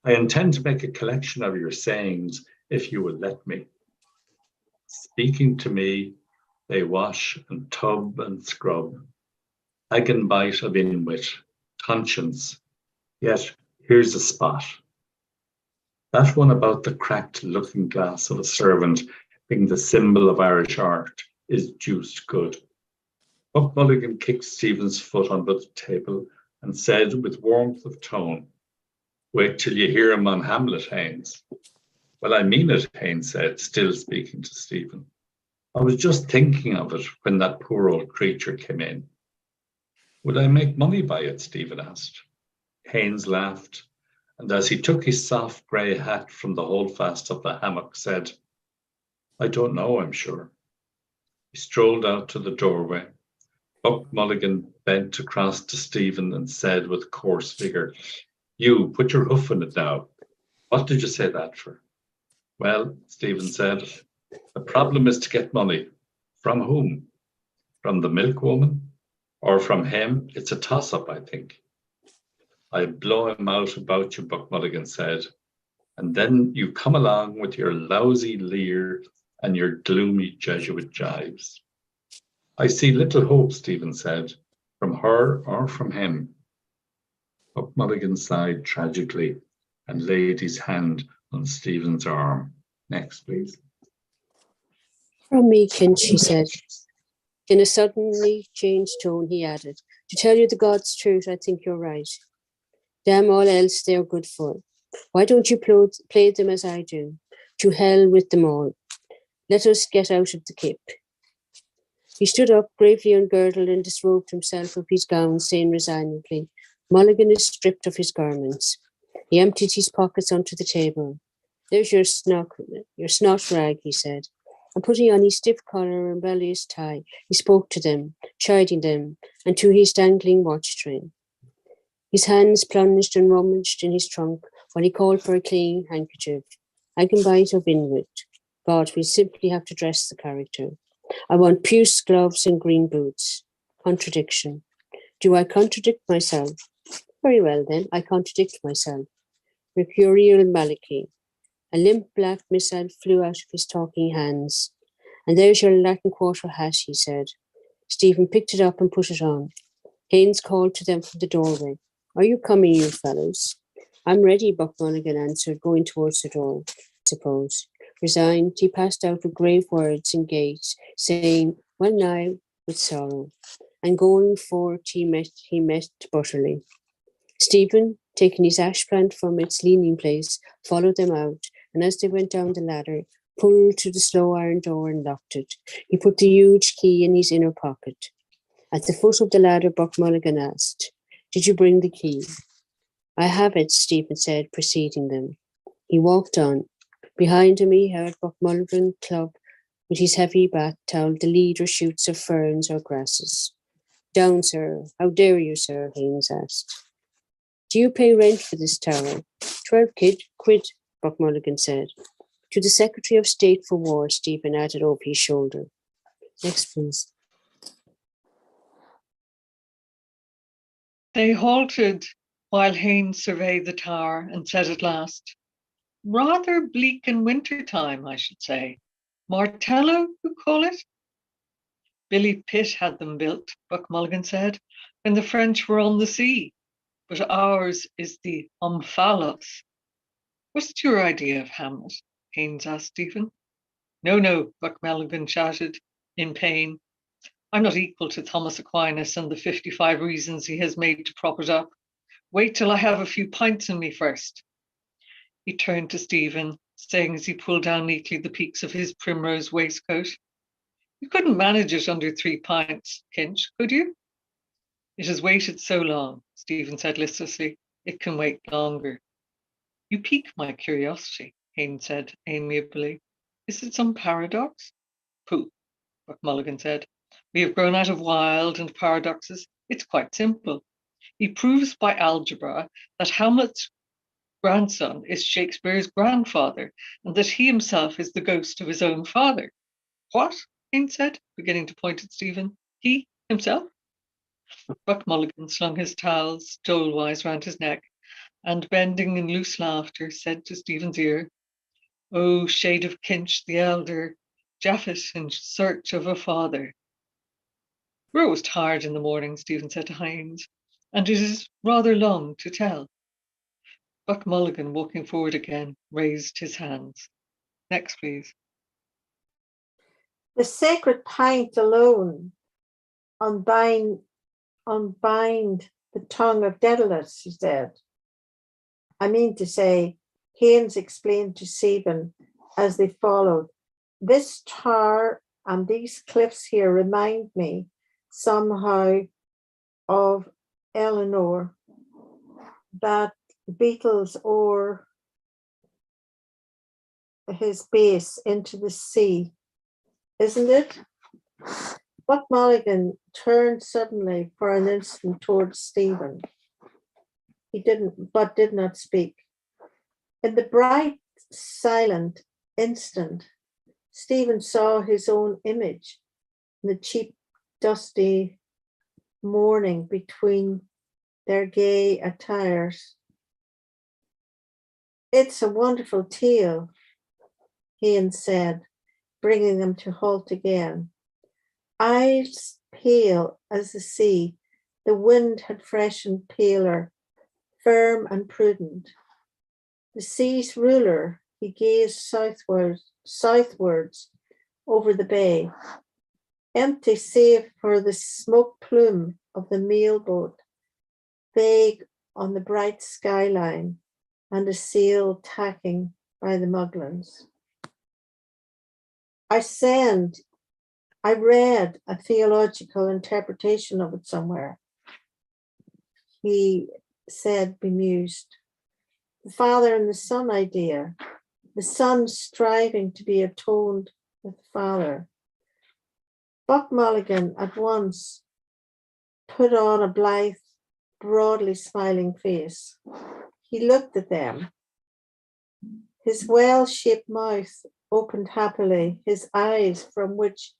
"I intend to make a collection of your sayings, if you will let me. Speaking to me, they wash and tub and scrub. I can bite of inwit, conscience, yet here's a spot. That one about the cracked looking glass of a servant being the symbol of Irish art is deuced good." Buck Mulligan kicked Stephen's foot under the table and said with warmth of tone, "Wait till you hear him on Hamlet, Haynes." "Well, I mean it," Haynes said, still speaking to Stephen. "I was just thinking of it when that poor old creature came in." "Would I make money by it?" Stephen asked. Haynes laughed, and as he took his soft grey hat from the holdfast of the hammock, said, "I don't know, I'm sure." He strolled out to the doorway. Buck Mulligan bent across to Stephen and said with coarse vigour, "You, put your hoof in it now. What did you say that for?" "Well," Stephen said, "the problem is to get money. From whom? From the milkwoman? Or from him? It's a toss-up, I think." "I'd blow him out about you," Buck Mulligan said, "and then you come along with your lousy leer and your gloomy Jesuit jibes." "I see little hope," Stephen said, "from her or from him." Buck Mulligan sighed tragically and laid his hand on Stephen's arm. "Next, please." From me, Kinch, he said. In a suddenly changed tone, he added, "To tell you the God's truth, I think you're right. Damn all else they're good for. Why don't you play them as I do? To hell with them all. Let us get out of the Kip." He stood up, gravely ungirdled, and disrobed himself of his gown, saying resignedly, "Mulligan is stripped of his garments." He emptied his pockets onto the table. "There's your snot rag," he said. And putting on his stiff collar and belliest tie, he spoke to them, chiding them, and to his dangling watch chain. His hands plunged and rummaged in his trunk while he called for a clean handkerchief. "I can buy it of Inuit. God, we simply have to dress the character. I want puce gloves and green boots." Contradiction. Do I contradict myself? Very well then, I contradict myself. Mercurial Malachi. A limp black missile flew out of his talking hands. "And there's your Latin Quarter hat," he said. Stephen picked it up and put it on. Haynes called to them from the doorway. "Are you coming, you fellows?" "I'm ready," Buck Mulligan answered, going towards the door. "I suppose." Resigned, he passed out with grave words and gait, saying, "Well now, with sorrow." And going forth, he met Butterly. Stephen, taking his ash plant from its leaning place, followed them out, and as they went down the ladder, pulled to the slow iron door and locked it. He put the huge key in his inner pocket. At the foot of the ladder, Buck Mulligan asked, "Did you bring the key?" "I have it," Stephen said, preceding them. He walked on. Behind him he heard Buck Mulligan club with his heavy bath towel the leader shoots of ferns or grasses. "Down, sir. How dare you, sir?" Haynes asked. Do you pay rent for this tower? 12 quid, Buck Mulligan said. To the Secretary of State for War, Stephen added over his shoulder. Next, please. They halted while Haines surveyed the tower and said at last, rather bleak in winter time, I should say. Martello, you call it? Billy Pitt had them built, Buck Mulligan said, when the French were on the sea. But ours is the Omphalos. What's your idea of Hamlet? Haines asked Stephen. No, Buck Mulligan shouted in pain. I'm not equal to Thomas Aquinas and the 55 reasons he has made to prop it up. Wait till I have a few pints in me first. He turned to Stephen, saying as he pulled down neatly the peaks of his primrose waistcoat, you couldn't manage it under 3 pints, Kinch, could you? It has waited so long, Stephen said listlessly. It can wait longer. You pique my curiosity, Haines said amiably. Is it some paradox? Pooh, Buck Mulligan said. We have grown out of wild and paradoxes. It's quite simple. He proves by algebra that Hamlet's grandson is Shakespeare's grandfather, and that he himself is the ghost of his own father. What? Haines said, beginning to point at Stephen. He himself? Buck Mulligan slung his towels stole-wise round his neck, and bending in loose laughter, said to Stephen's ear, "O shade of Kinch the elder, Japhet in search of a father." We're always tired in the morning, Stephen said to Haines, and it is rather long to tell. Buck Mulligan, walking forward again, raised his hands. Next, please. The sacred pint alone unbind the tongue of Daedalus, he said. I mean to say, Haines explained to Stephen as they followed, this tower and these cliffs here remind me somehow of Eleanor, that beetles o'er his base into the sea, isn't it? Buck Mulligan turned suddenly for an instant towards Stephen. He did not speak. In the bright, silent instant, Stephen saw his own image in the cheap, dusty morning between their gay attires. It's a wonderful tale, Haines said, bringing them to halt again. Eyes pale as the sea, the wind had freshened paler, firm and prudent. The sea's ruler, he gazed southwards over the bay, empty save for the smoke plume of the mailboat, vague on the bright skyline, and a sail tacking by the Muglins. I read a theological interpretation of it somewhere. He said, bemused. The Father and the Son idea, the Son striving to be atoned with the Father. Buck Mulligan at once put on a blithe, broadly smiling face. He looked at them. His well-shaped mouth opened happily, his eyes, from which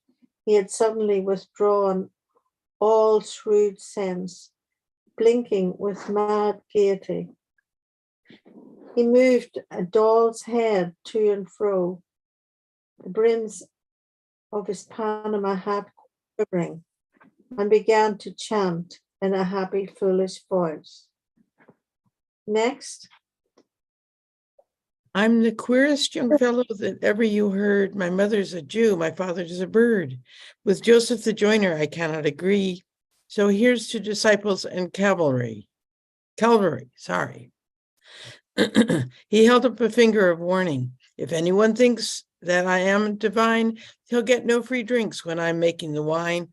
he had suddenly withdrawn all shrewd sense, blinking with mad gaiety. He moved a doll's head to and fro, the brims of his Panama hat quivering, and began to chant in a happy, foolish voice. Next. I'm the queerest young fellow that ever you heard. My mother's a Jew, my father's a bird. With Joseph the joiner, I cannot agree. So here's to disciples and Calvary, sorry. He held up a finger of warning. If anyone thinks that I am divine, he'll get no free drinks when I'm making the wine,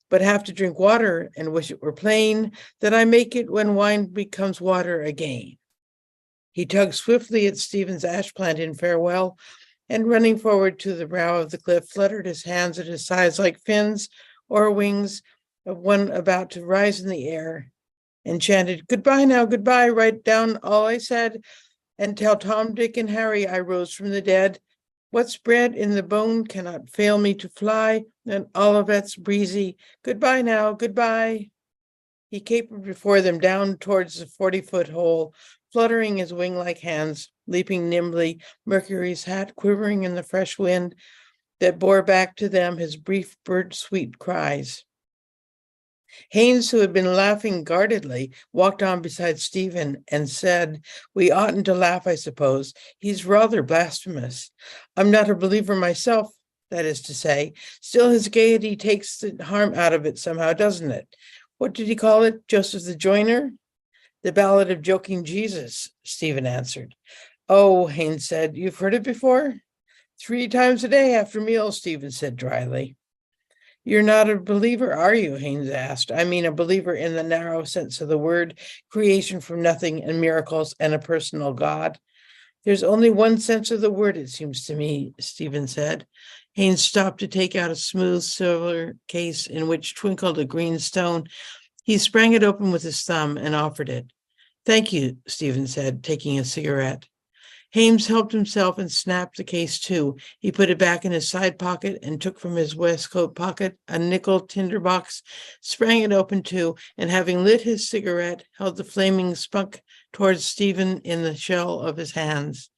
but have to drink water and wish it were plain that I make it when wine becomes water again. He tugged swiftly at Stephen's ash plant in farewell, and running forward to the brow of the cliff, fluttered his hands at his sides like fins or wings of one about to rise in the air. and chanted, "Goodbye now, goodbye, write down all I said, and tell Tom, Dick, and Harry I rose from the dead. What's bred in the bone cannot fail me to fly, and Olivet's breezy. Goodbye now, goodbye." He capered before them down towards the 40-foot hole, fluttering his wing-like hands, leaping nimbly, Mercury's hat quivering in the fresh wind that bore back to them his brief bird-sweet cries. Haynes, who had been laughing guardedly, walked on beside Stephen and said, "We oughtn't to laugh, I suppose. He's rather blasphemous. I'm not a believer myself, that is to say. Still, his gaiety takes the harm out of it somehow, doesn't it? What did he call it? Joseph the Joiner?" "The Ballad of Joking Jesus," Stephen answered. "Oh," Haynes said, "you've heard it before?" "3 times a day after meals," Stephen said dryly. "You're not a believer, are you?" Haynes asked. "I mean a believer in the narrow sense of the word, creation from nothing and miracles and a personal God." "There's only one sense of the word, it seems to me," Stephen said. Haynes stopped to take out a smooth silver case in which twinkled a green stone. He sprang it open with his thumb and offered it. "Thank you," Stephen said, taking a cigarette. Haynes helped himself and snapped the case too. He put it back in his side pocket and took from his waistcoat pocket a nickel tinderbox, sprang it open too, and having lit his cigarette, held the flaming spunk towards Stephen in the shell of his hands.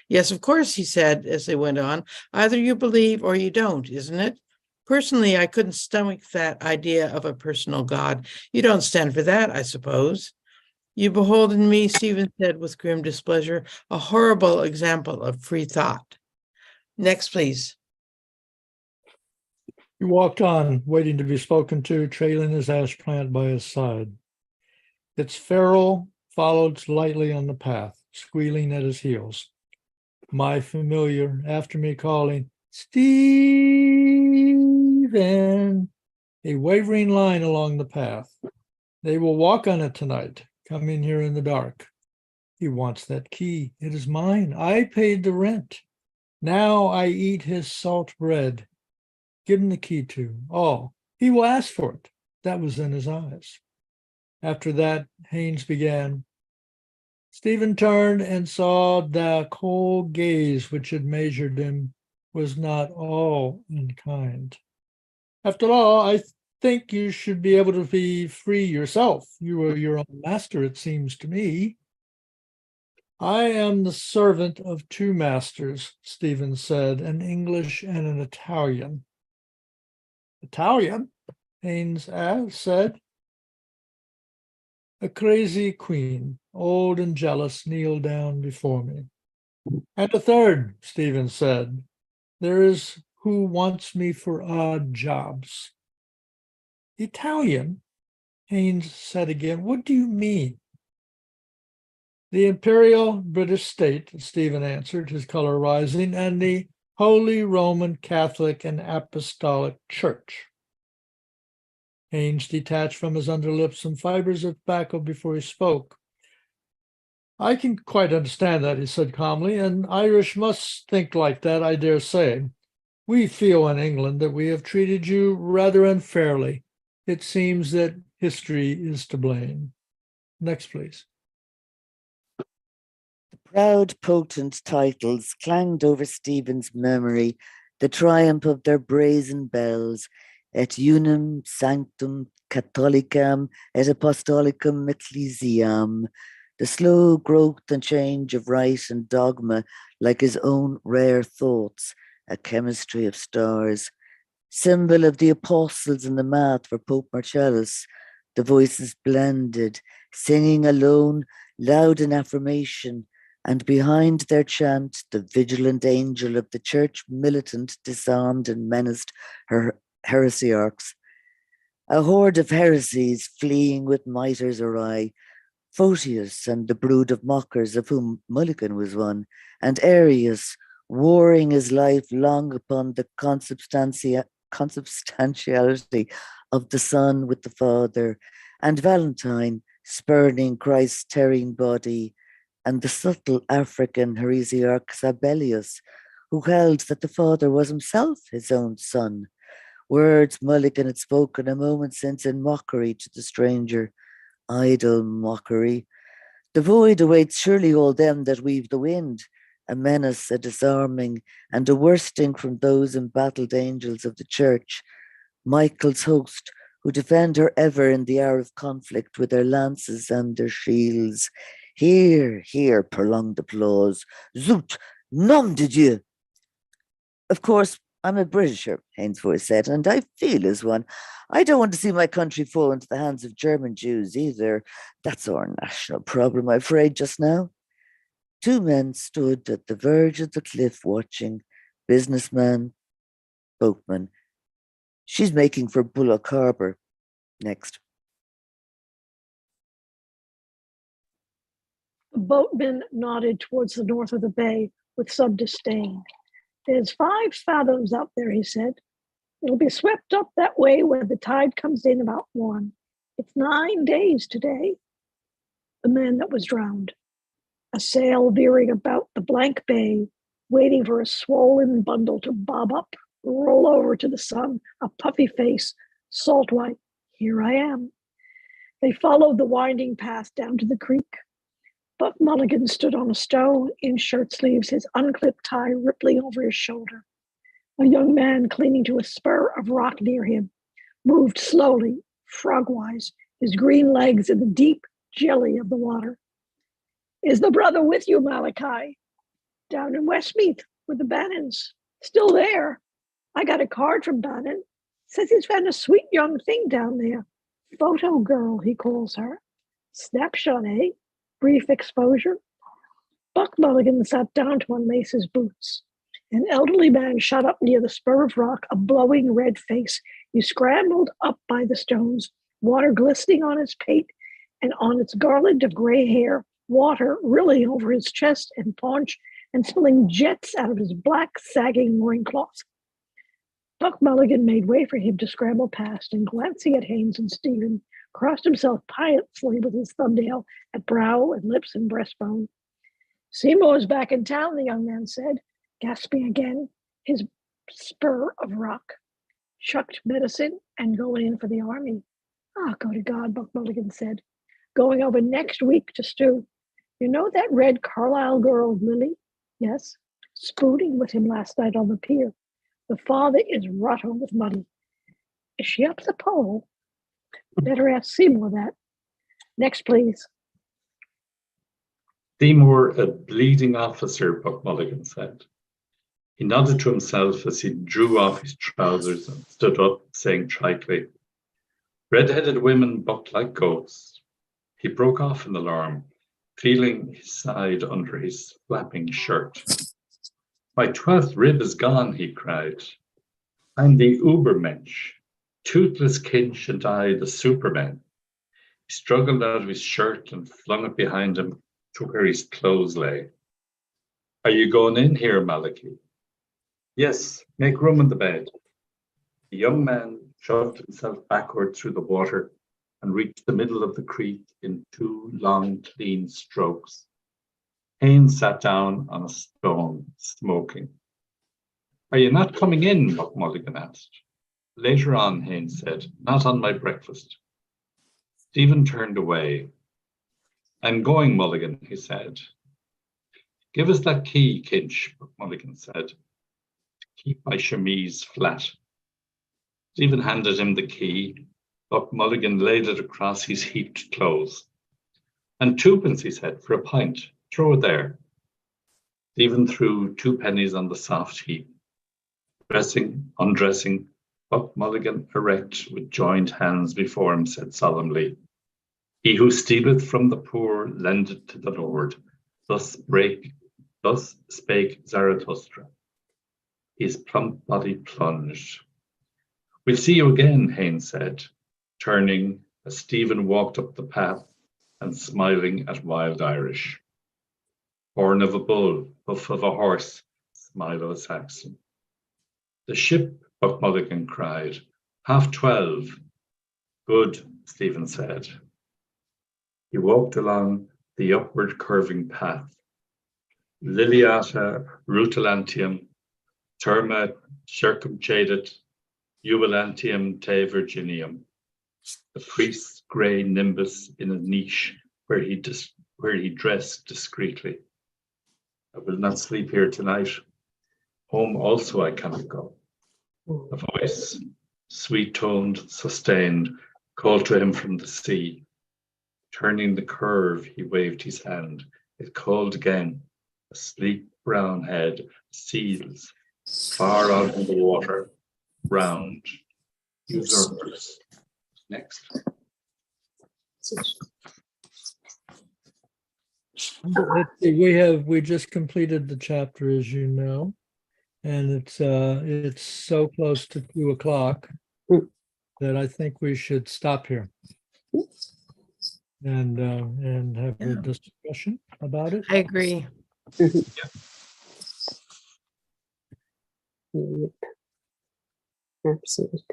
"Yes, of course," he said as they went on. "Either you believe or you don't, isn't it? Personally, I couldn't stomach that idea of a personal God. You don't stand for that, I suppose." "You behold in me," Stephen said with grim displeasure, "a horrible example of free thought." Next, please. He walked on, waiting to be spoken to, trailing his ash plant by his side. Its ferrule followed lightly on the path, squealing at his heels. My familiar, after me calling, "Stephen!" A wavering line along the path. "They will walk on it tonight, coming here in the dark." He wants that key. It is mine. I paid the rent. Now I eat his salt bread. Give him the key too. Oh, he will ask for it. That was in his eyes. After that, Haynes began. Stephen turned and saw the cold gaze which had measured him was not all unkind. "After all, I think you should be able to be free yourself. You are your own master, it seems to me." "I am the servant of 2 masters," Stephen said, "an English and an Italian." "Italian?" Haynes said. "A crazy queen, old and jealous, kneeled down before me." "And a third," Stephen said. "There is who wants me for odd jobs." "Italian?" Haynes said again. "What do you mean?" "The Imperial British State," Stephen answered, his color rising, "and the Holy Roman Catholic and Apostolic Church." Haynes detached from his underlip some fibers of tobacco before he spoke. "I can quite understand that," he said calmly, "and Irish must think like that, I dare say. We feel in England that we have treated you rather unfairly. It seems that history is to blame." Next, please. The proud, potent titles clanged over Stephen's memory, the triumph of their brazen bells, et unum sanctum catholicam et apostolicam ecclesiam, the slow growth and change of rite and dogma, like his own rare thoughts, a chemistry of stars, symbol of the apostles in the math for Pope Marcellus, the voices blended, singing alone, loud in affirmation, and behind their chant, the vigilant angel of the church militant disarmed and menaced her heresiarchs. A horde of heresies fleeing with mitres awry, Photius and the brood of mockers of whom Mulligan was one, and Arius, warring his life long upon the consubstantiality of the Son with the Father, and Valentine, spurning Christ's terrene body, and the subtle African heresiarch Sabellius, who held that the Father was himself his own Son, words Mulligan had spoken a moment since in mockery to the stranger. idle mockery. The void awaits surely all them that weave the wind, a menace, a disarming, and a worsting from those embattled angels of the church, Michael's host, who defend her ever in the hour of conflict with their lances and their shields. Here, here, prolonged applause. Zoot, nom de Dieu. Of course, I'm a Britisher, Haynes' voice said, and I feel as one. I don't want to see my country fall into the hands of German Jews either. That's our national problem, I'm afraid, just now. Two men stood at the verge of the cliff watching. Businessman, boatman. She's making for Bullock Harbour. Next. The boatman nodded towards the north of the bay with some disdain. There's 5 fathoms out there, he said. It'll be swept up that way when the tide comes in about 1. It's 9 days today. The man that was drowned. A sail veering about the blank bay, waiting for a swollen bundle to bob up, roll over to the sun, a puffy face, salt white. Here I am. They followed the winding path down to the creek. Buck Mulligan stood on a stone in shirt sleeves, his unclipped tie rippling over his shoulder. A young man clinging to a spur of rock near him moved slowly, frog-wise, his green legs in the deep jelly of the water. Is the brother with you, Malachi? Down in Westmeath with the Bannons. Still there. I got a card from Bannon. Says he's found a sweet young thing down there. Photo girl, he calls her. Snapshot, eh? Brief exposure. Buck Mulligan sat down to unlace his boots. An elderly man shot up near the spur of rock, a blowing red face. He scrambled up by the stones, water glistening on his pate and on its garland of gray hair, water rilling over his chest and paunch and spilling jets out of his black, sagging loincloth. Buck Mulligan made way for him to scramble past, and glancing at Haynes and Stephen, crossed himself piously with his thumbnail at brow and lips and breastbone. Seymour's back in town, the young man said, gasping again, his spur of rock. Chucked medicine and going in for the army. Ah, go to God, Buck Mulligan said. Going over next week to Stu. You know that red Carlisle girl, Lily? Yes. Spooning with him last night on the pier. The father is rotten with money. Is she up the pole? Better ask Seymour that. Next, please. Seymour, a bleeding officer, Buck Mulligan said. He nodded to himself as he drew off his trousers and stood up, saying tritely, Red-headed women buck like goats. He broke off in alarm, feeling his side under his flapping shirt. My 12th rib is gone, he cried. I'm the Ubermensch, toothless Kinch and I the Superman. He struggled out of his shirt and flung it behind him to where his clothes lay. Are you going in here, Malachi? Yes, make room in the bed. The young man shoved himself backward through the water and reached the middle of the creek in 2 long, clean strokes. Haynes sat down on a stone, smoking. Are you not coming in? Buck Mulligan asked. Later on, Haynes said, not on my breakfast. Stephen turned away. I'm going, Mulligan, he said. Give us that key, Kinch, Buck Mulligan said. Keep my chemise flat. Stephen handed him the key. Buck Mulligan laid it across his heaped clothes. And 2pence, he said, for a pint. Throw it there. Stephen threw 2 pennies on the soft heap. Dressing, undressing, Buck Mulligan, erect, with joined hands before him, said solemnly, He who stealeth from the poor lendeth to the Lord. Thus spake Zarathustra. His plump body plunged. We'll see you again, Haynes said, turning as Stephen walked up the path and smiling at Wild Irish. Horn of a bull, hoof of a horse, smile of a Saxon. The ship, Buck Mulligan cried, 12:30. Good, Stephen said. He walked along the upward curving path. Liliata rutilantium, terma circumcedet, jubilantium te Virginium. the priest's grey nimbus in a niche where he dressed discreetly. I will not sleep here tonight. Home also I cannot go. A voice, sweet-toned, sustained, called to him from the sea. Turning the curve, he waved his hand. It called again. A sleek brown head, seals, far out in the water, round. Usurpers. Next. We just completed the chapter, as you know, and it's so close to 2:00 that I think we should stop here and have a discussion about it. I agree. Yep. Absolutely.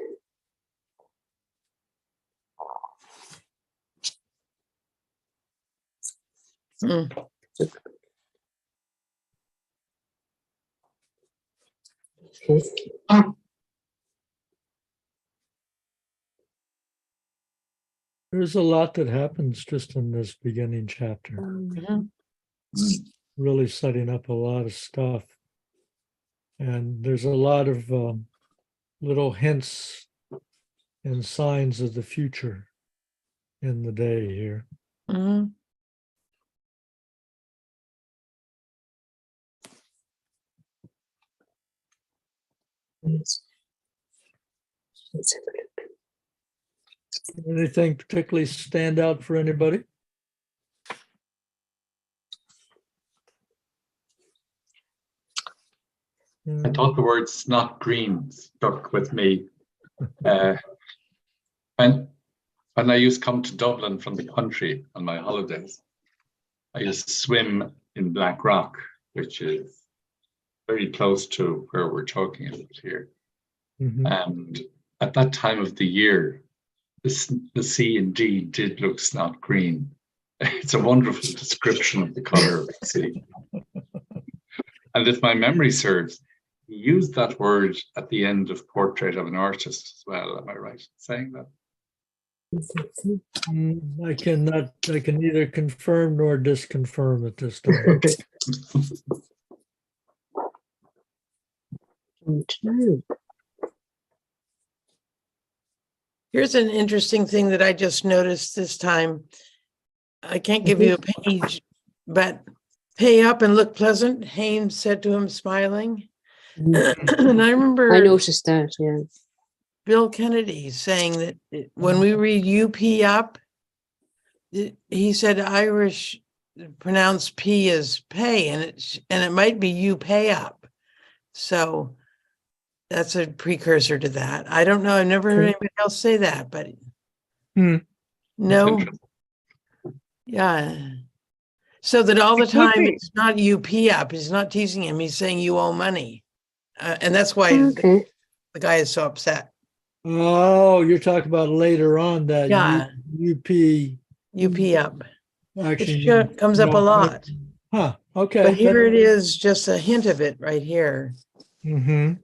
Mm. Okay. There's a lot that happens just in this beginning chapter, Mhm. really setting up a lot of stuff. And there's a lot of little hints and signs of the future in the day here. Mhm. Yes. Let's have a look. Anything particularly stand out for anybody? I thought the word snot green stuck with me. And when I used to come to Dublin from the country on my holidays, I used to swim in Black Rock, which is very close to where we're talking about here. Mhm. And at that time of the year, the sea indeed did look snot green. It's a wonderful description of the color of the sea. And if my memory serves, he used that word at the end of Portrait of an Artist as well. Am I right in saying that? I can neither confirm nor disconfirm at this time. Here's an interesting thing that I just noticed this time. I can't give you a page, but pay up and look pleasant, Haynes said to him, smiling. And I remember I noticed that, yeah. Bill Kennedy saying that when we read UP up, he said Irish pronounce P as pay, and it might be you pay up. So that's a precursor to that. I don't know. I've never heard anybody else say that, but no. Yeah. So that all the time it's not UP up. He's not teasing him. He's saying you owe money. And that's why Okay. the guy is so upset. Oh, you're talking about later on that Yeah. UP UP up. actually It comes up a lot. Huh. Okay. But here it is, just a hint of it right here. And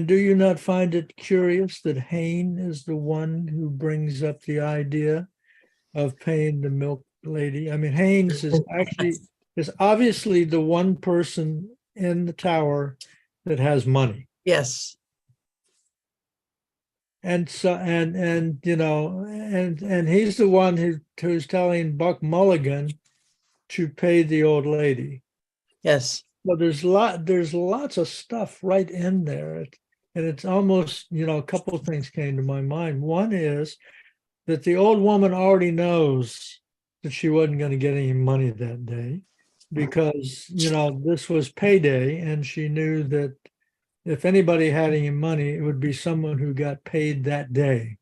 do you not find it curious that Hayne is the one who brings up the idea of paying the milk lady? I mean, Haynes is obviously the one person in the tower that has money. Yes. And so and you know, and he's the one who's telling Buck Mulligan to pay the old lady. Yes. Well, there's lots of stuff right in there. And it's almost, a couple of things came to my mind. One is that the old woman already knows that she wasn't going to get any money that day because, this was payday, and she knew that if anybody had any money, it would be someone who got paid that day.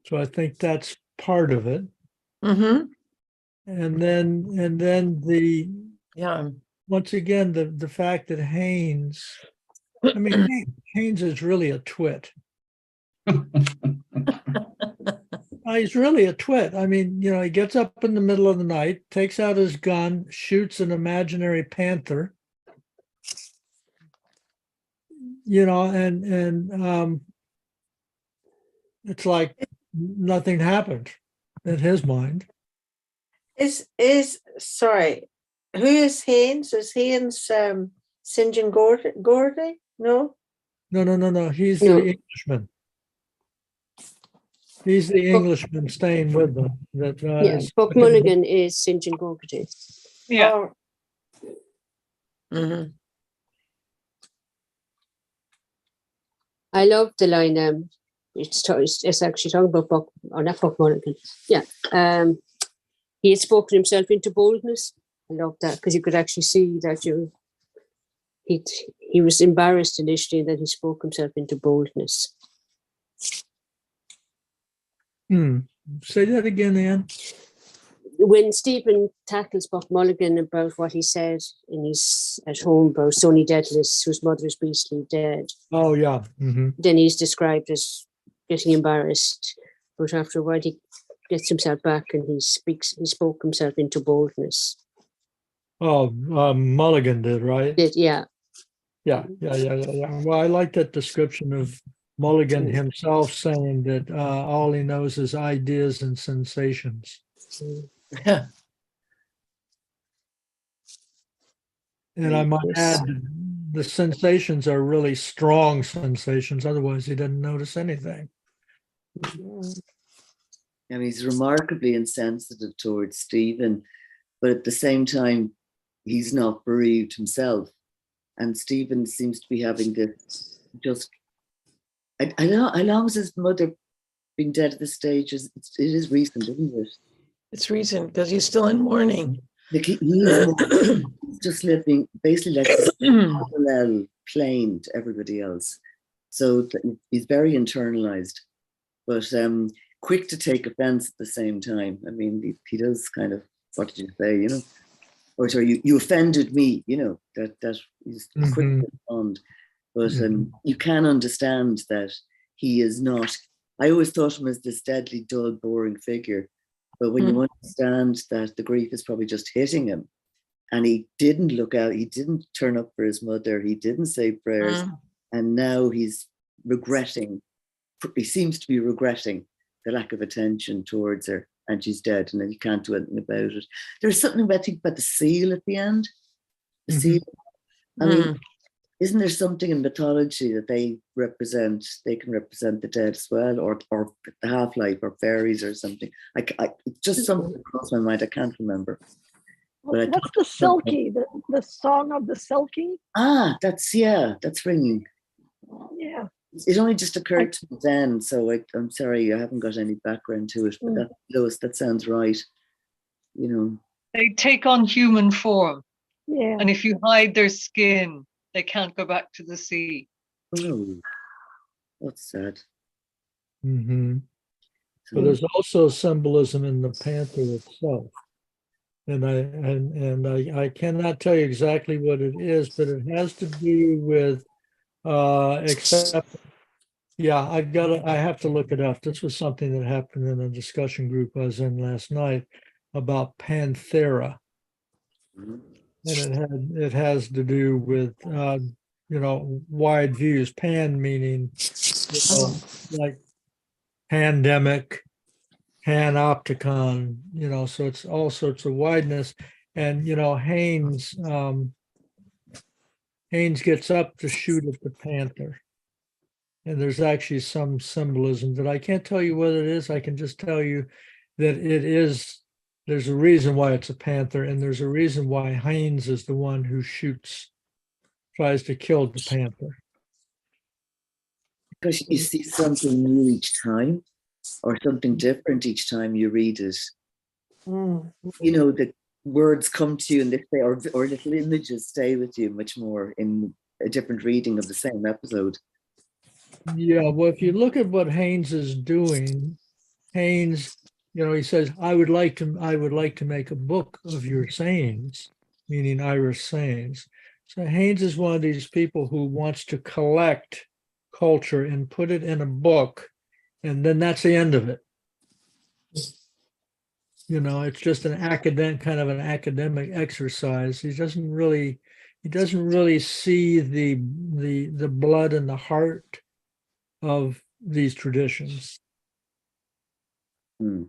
So I think that's part of it. Mm-hmm. And then once again, the fact that Haynes is really a twit. He's really a twit. He gets up in the middle of the night, takes out his gun, shoots an imaginary panther. it's like nothing happened in his mind. Sorry, who is Haynes? Is Haynes St. John Gordy? No? No. He's No. the Englishman. He's the Englishman staying with them. That Yeah, is Buck Mulligan is St. John Gorgity. Yeah. Oh, Mhm. I love the line. It's actually talking about Buck, or not Buck Mulligan. Yeah. He had spoken himself into boldness. I love that because you could actually see that he was embarrassed initially, and then he spoke himself into boldness. Say that again, Anne. When Stephen tackles Buck Mulligan about what he said at home about Sonny Deadless, whose mother is beastly dead, Oh yeah. Mm-hmm. then he's described as getting embarrassed. But after a while, he gets himself back and he spoke himself into boldness. Oh, Mulligan did, right? Yeah. Yeah. Well, I like that description of Mulligan himself saying that all he knows is ideas and sensations. Yeah. And I might Yes. add, the sensations are really strong sensations. Otherwise, he didn't notice anything. And he's remarkably insensitive towards Stephen, but at the same time, he's not bereaved himself. And Stephen seems to be having this just. I know how long has his mother been dead at this stage? It is recent, isn't it? It's recent because he's still in mourning. Like he's just living basically like this parallel plane to everybody else. So he's very internalized, but quick to take offense at the same time. I mean, he does kind of, what did you say, you know? Or sorry, you offended me, you know, that he's quick to respond. But you can understand that he is not. I always thought him as this deadly, dull, boring figure. But when you understand that the grief is probably just hitting him, and he didn't look out, he didn't turn up for his mother, he didn't say prayers, and now he's regretting, he seems to be regretting the lack of attention towards her, and she's dead, and then you can't do anything about it. There's something about, I think, about the seal at the end. The seal. I mean, isn't there something in mythology that they can represent the dead as well, or the half-life, or fairies or something? It's just something that crossed my mind. I can't remember. But What's the Selkie? The song of the Selkie? That's ringing. Yeah. It only just occurred to me then, so I'm sorry, I haven't got any background to it, but Lois, that sounds right. You know, They take on human form. Yeah. And if you hide their skin, they can't go back to the sea. oh, that's sad. But there's also symbolism in the panther itself. And I cannot tell you exactly what it is, but it has to do with I have to look it up. This was something that happened in a discussion group I was in last night about Panthera. And it has to do with wide views. Pan meaning like pandemic, panopticon, so it's all sorts of wideness. And Haynes gets up to shoot at the panther. And there's actually some symbolism that I can't tell you what it is. I can just tell you that there's a reason why it's a panther, and there's a reason why Haynes is the one who tries to kill the panther. Because you see something new each time, or something different each time you read it. You know, the words come to you and they stay, or little images stay with you much more in a different reading of the same episode. Yeah, well, if you look at what Haynes is doing, Haynes, he says, I would like to make a book of your sayings, meaning Irish sayings. So Haynes is one of these people who wants to collect culture and put it in a book, and then that's the end of it. It's just an academic exercise. He doesn't really see the blood and the heart of these traditions. Hmm.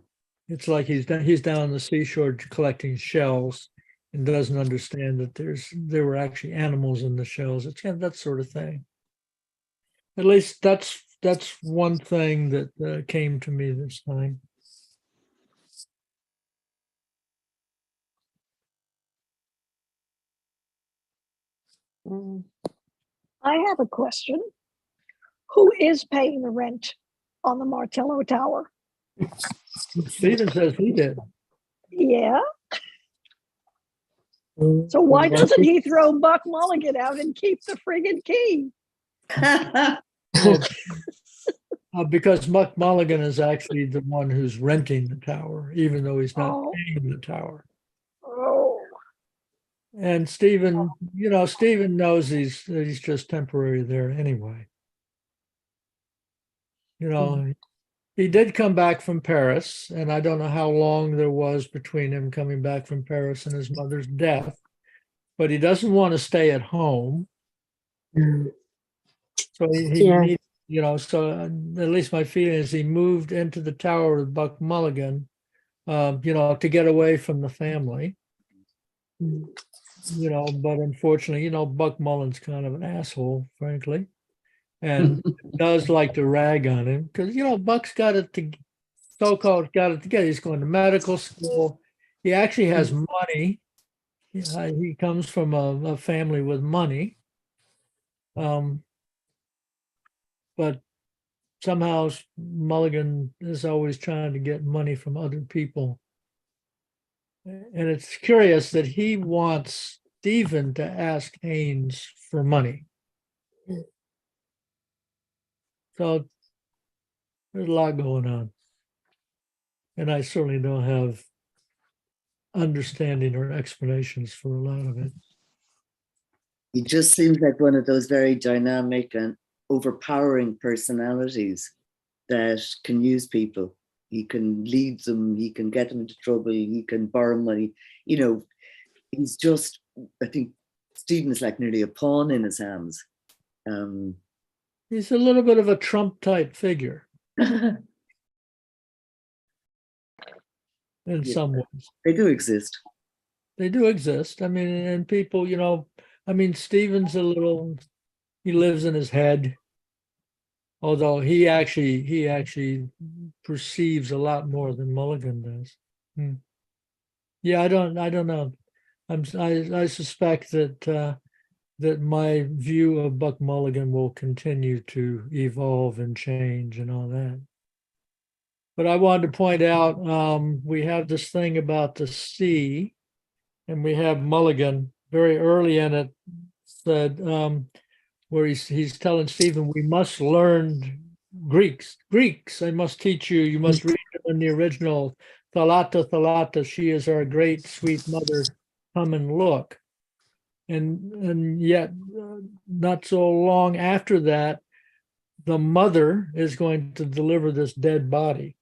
It's like he's down on the seashore collecting shells and doesn't understand that there were actually animals in the shells. It's kind of that sort of thing. At least that's one thing that came to me this time. Mm. I have a question. Who is paying the rent on the Martello Tower? Stephen says he did. Yeah. So why doesn't he throw Buck Mulligan out and keep the friggin' key? Because Buck Mulligan is actually the one who's renting the tower, even though he's not Oh. paying the tower. Oh. And Stephen, Stephen knows he's just temporary there anyway. He did come back from Paris, and I don't know how long there was between him coming back from Paris and his mother's death, but he doesn't want to stay at home. So he Yeah. needs, so at least my feeling is he moved into the tower with Buck Mulligan, to get away from the family. But unfortunately, Buck Mulligan's kind of an asshole, frankly, and does like to rag on him because, Buck's got it to so-called got it together. He's going to medical school. He actually has money. He comes from a family with money. But somehow Mulligan is always trying to get money from other people. And it's curious that he wants Stephen to ask Haynes for money. So there's a lot going on. And I certainly don't have understanding or explanations for a lot of it. He just seems like one of those very dynamic and overpowering personalities that can use people. He can lead them, he can get them into trouble, he can borrow money. He's just, I think Stephen is like nearly a pawn in his hands. He's a little bit of a Trump type figure in some ways. They do exist. They do exist. I mean, and people, Stephen's he lives in his head. Although he actually perceives a lot more than Mulligan does. Yeah, I don't know. I suspect that that my view of Buck Mulligan will continue to evolve and change and all that. But I wanted to point out we have this thing about the sea, and we have Mulligan very early in it said where he's telling Stephen, we must learn Greeks. I must teach you. You must read them in the original. Thalata, Thalata, she is our great sweet mother. Come and look. And yet, not so long after that, the mother is going to deliver this dead body.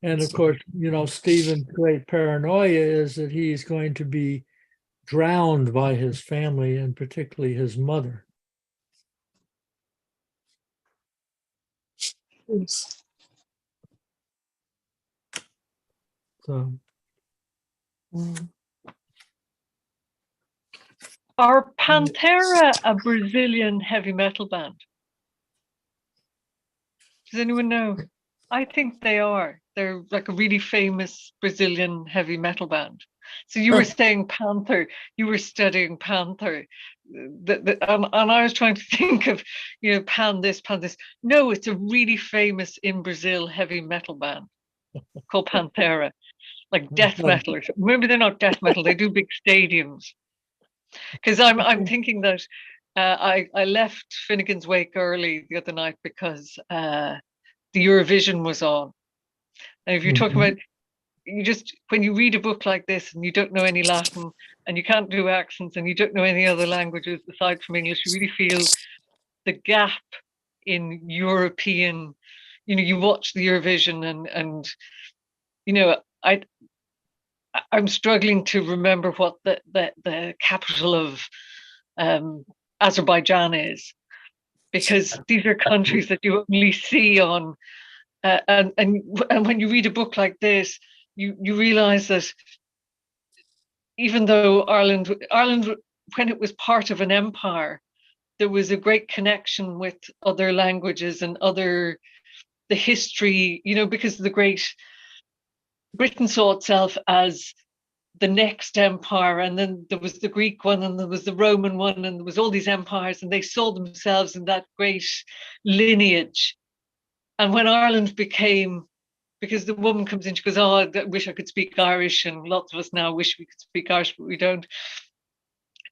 And of course, Stephen's great paranoia is that he's going to be drowned by his family and particularly his mother. So Are Pantera a Brazilian heavy metal band? Does anyone know? I think they are. They're like a really famous Brazilian heavy metal band. So you were saying Panther, you were studying Panther. And I was trying to think of, Pan this. No, it's a really famous in Brazil heavy metal band called Pantera, like death metal. Or something. Maybe they're not death metal, they do big stadiums. Because I'm thinking that I left Finnegan's Wake early the other night because the Eurovision was on. And if you're talking about, when you read a book like this and you don't know any Latin and you can't do accents and you don't know any other languages aside from English, you really feel the gap in European, you watch the Eurovision and I'm struggling to remember what the capital of Azerbaijan is, because these are countries that you only see on, and when you read a book like this, you realize that even though Ireland, when it was part of an empire, there was a great connection with other languages and the history, because the great Britain saw itself as the next empire, and then there was the Greek one, and there was the Roman one, and there was all these empires, and they saw themselves in that great lineage. And when Ireland became, because the woman comes in, she goes, "Oh, I wish I could speak Irish," and lots of us now wish we could speak Irish, but we don't.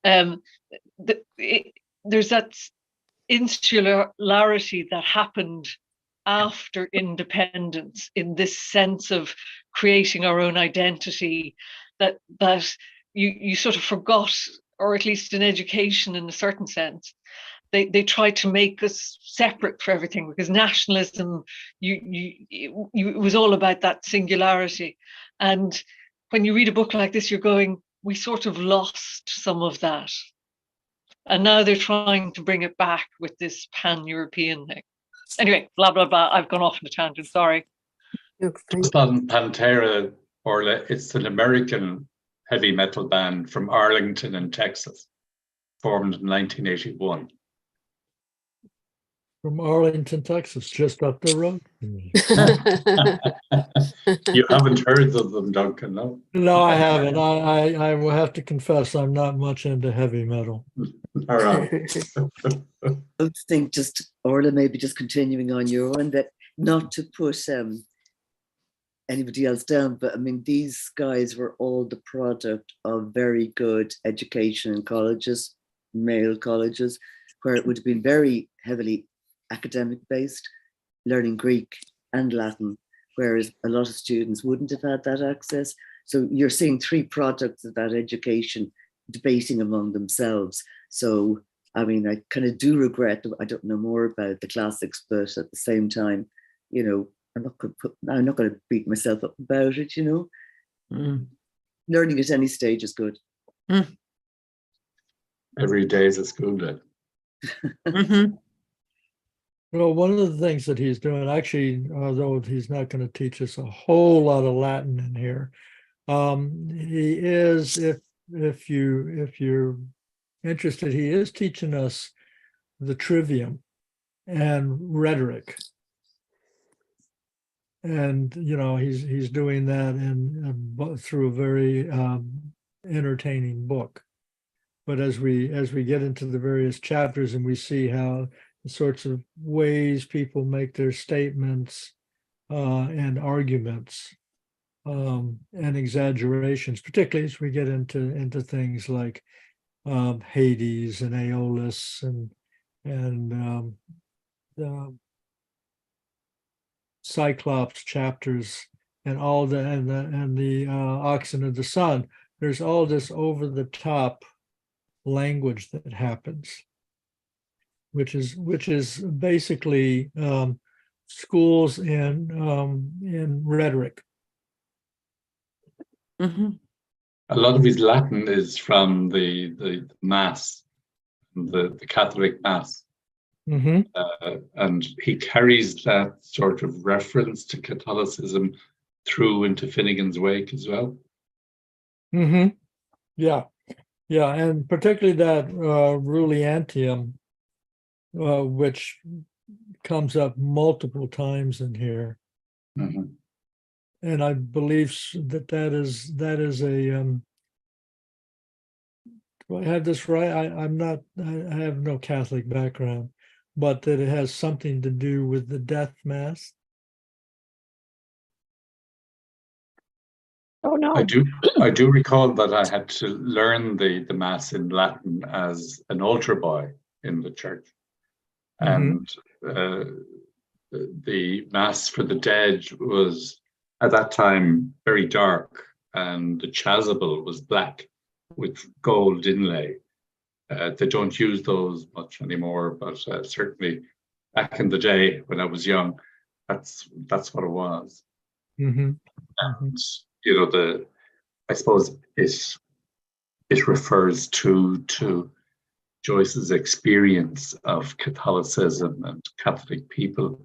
There's that insularity that happened after independence, in this sense of creating our own identity, that you sort of forgot, or at least in education in a certain sense, they tried to make us separate for everything, because nationalism, it was all about that singularity. And when you read a book like this, you're going, we sort of lost some of that. And now they're trying to bring it back with this pan-European thing. Anyway, blah, blah, blah. I've gone off on a tangent, sorry. Just on Pantera, Orla, it's an American heavy metal band from Arlington in Texas, formed in 1981. From Arlington, Texas, just up the road from me. You haven't heard of them, Duncan, no? No, I haven't. I will have to confess I'm not much into heavy metal. All right. I think just, Orla, maybe just continuing on your one, that not to put anybody else down, but I mean, these guys were all the product of very good education in colleges, male colleges, where it would have been very heavily academic based, learning Greek and Latin, whereas a lot of students wouldn't have had that access. So you're seeing three products of that education debating among themselves. So, I mean, I kind of do regret that I don't know more about the classics, but at the same time, I'm not going to beat myself up about it, Learning at any stage is good. Every day is a school day. Well, one of the things that he's doing, actually, although he's not going to teach us a whole lot of Latin in here, he is, if you're interested, he is teaching us the trivium and rhetoric. And he's doing that through a very entertaining book. But as we get into the various chapters and we see how the sorts of ways people make their statements and arguments and exaggerations, particularly as we get into things like Hades and Aeolus and the Cyclops chapters and all the oxen of the sun. There's all this over the top language that happens, which is basically schools in rhetoric. Mm-hmm. A lot of his Latin is from the Mass, the Catholic Mass. Mm-hmm. And he carries that sort of reference to Catholicism through into Finnegan's Wake as well. Mm-hmm. Yeah, and particularly that Ruliantium, which comes up multiple times in here. Mm-hmm. And I believe that is a. Do I have this right? I have no Catholic background, but that it has something to do with the death mass. Oh no. I do recall that I had to learn the Mass in Latin as an altar boy in the church. And the Mass for the dead was at that time very dark, and the chasuble was black with gold inlay. They don't use those much anymore, but certainly back in the day when I was young, that's what it was. Mm-hmm. And I suppose it refers to Joyce's experience of Catholicism and Catholic people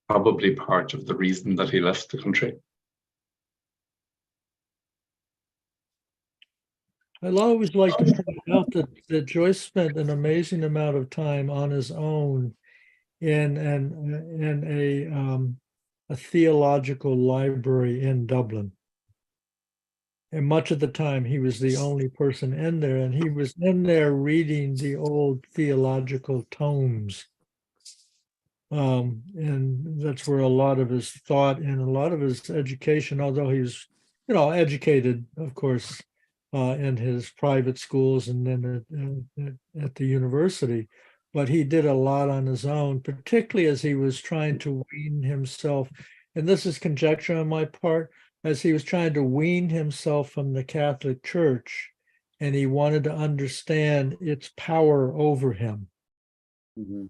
probably part of the reason that he left the country. I'd always like to point out that Joyce spent an amazing amount of time on his own in a theological library in Dublin. And much of the time he was the only person in there, and he was in there reading the old theological tomes. And that's where a lot of his thought and a lot of his education, although he was, educated, of course, in his private schools and then at the university, but he did a lot on his own, particularly as he was trying to wean himself. And this is conjecture on my part, as he was trying to wean himself from the Catholic Church, and he wanted to understand its power over him. Mm-hmm.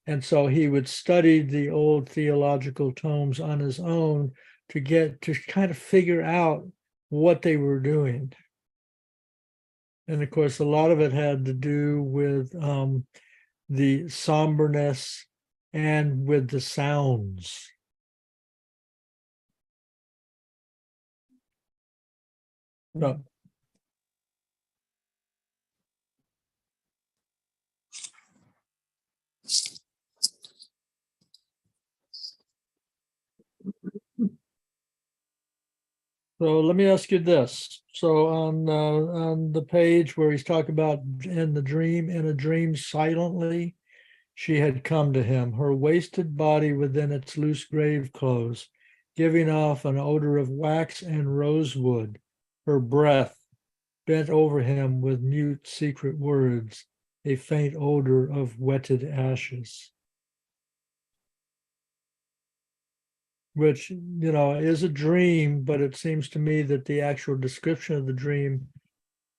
And so he would study the old theological tomes on his own to kind of figure out what they were doing. And of course, a lot of it had to do with the somberness and with the sounds. No. So let me ask you this. So on the page where he's talking about in a dream silently, she had come to him, her wasted body within its loose grave clothes, giving off an odor of wax and rosewood. Her breath bent over him with mute secret words, a faint odor of wetted ashes. Which, is a dream, but it seems to me that the actual description of the dream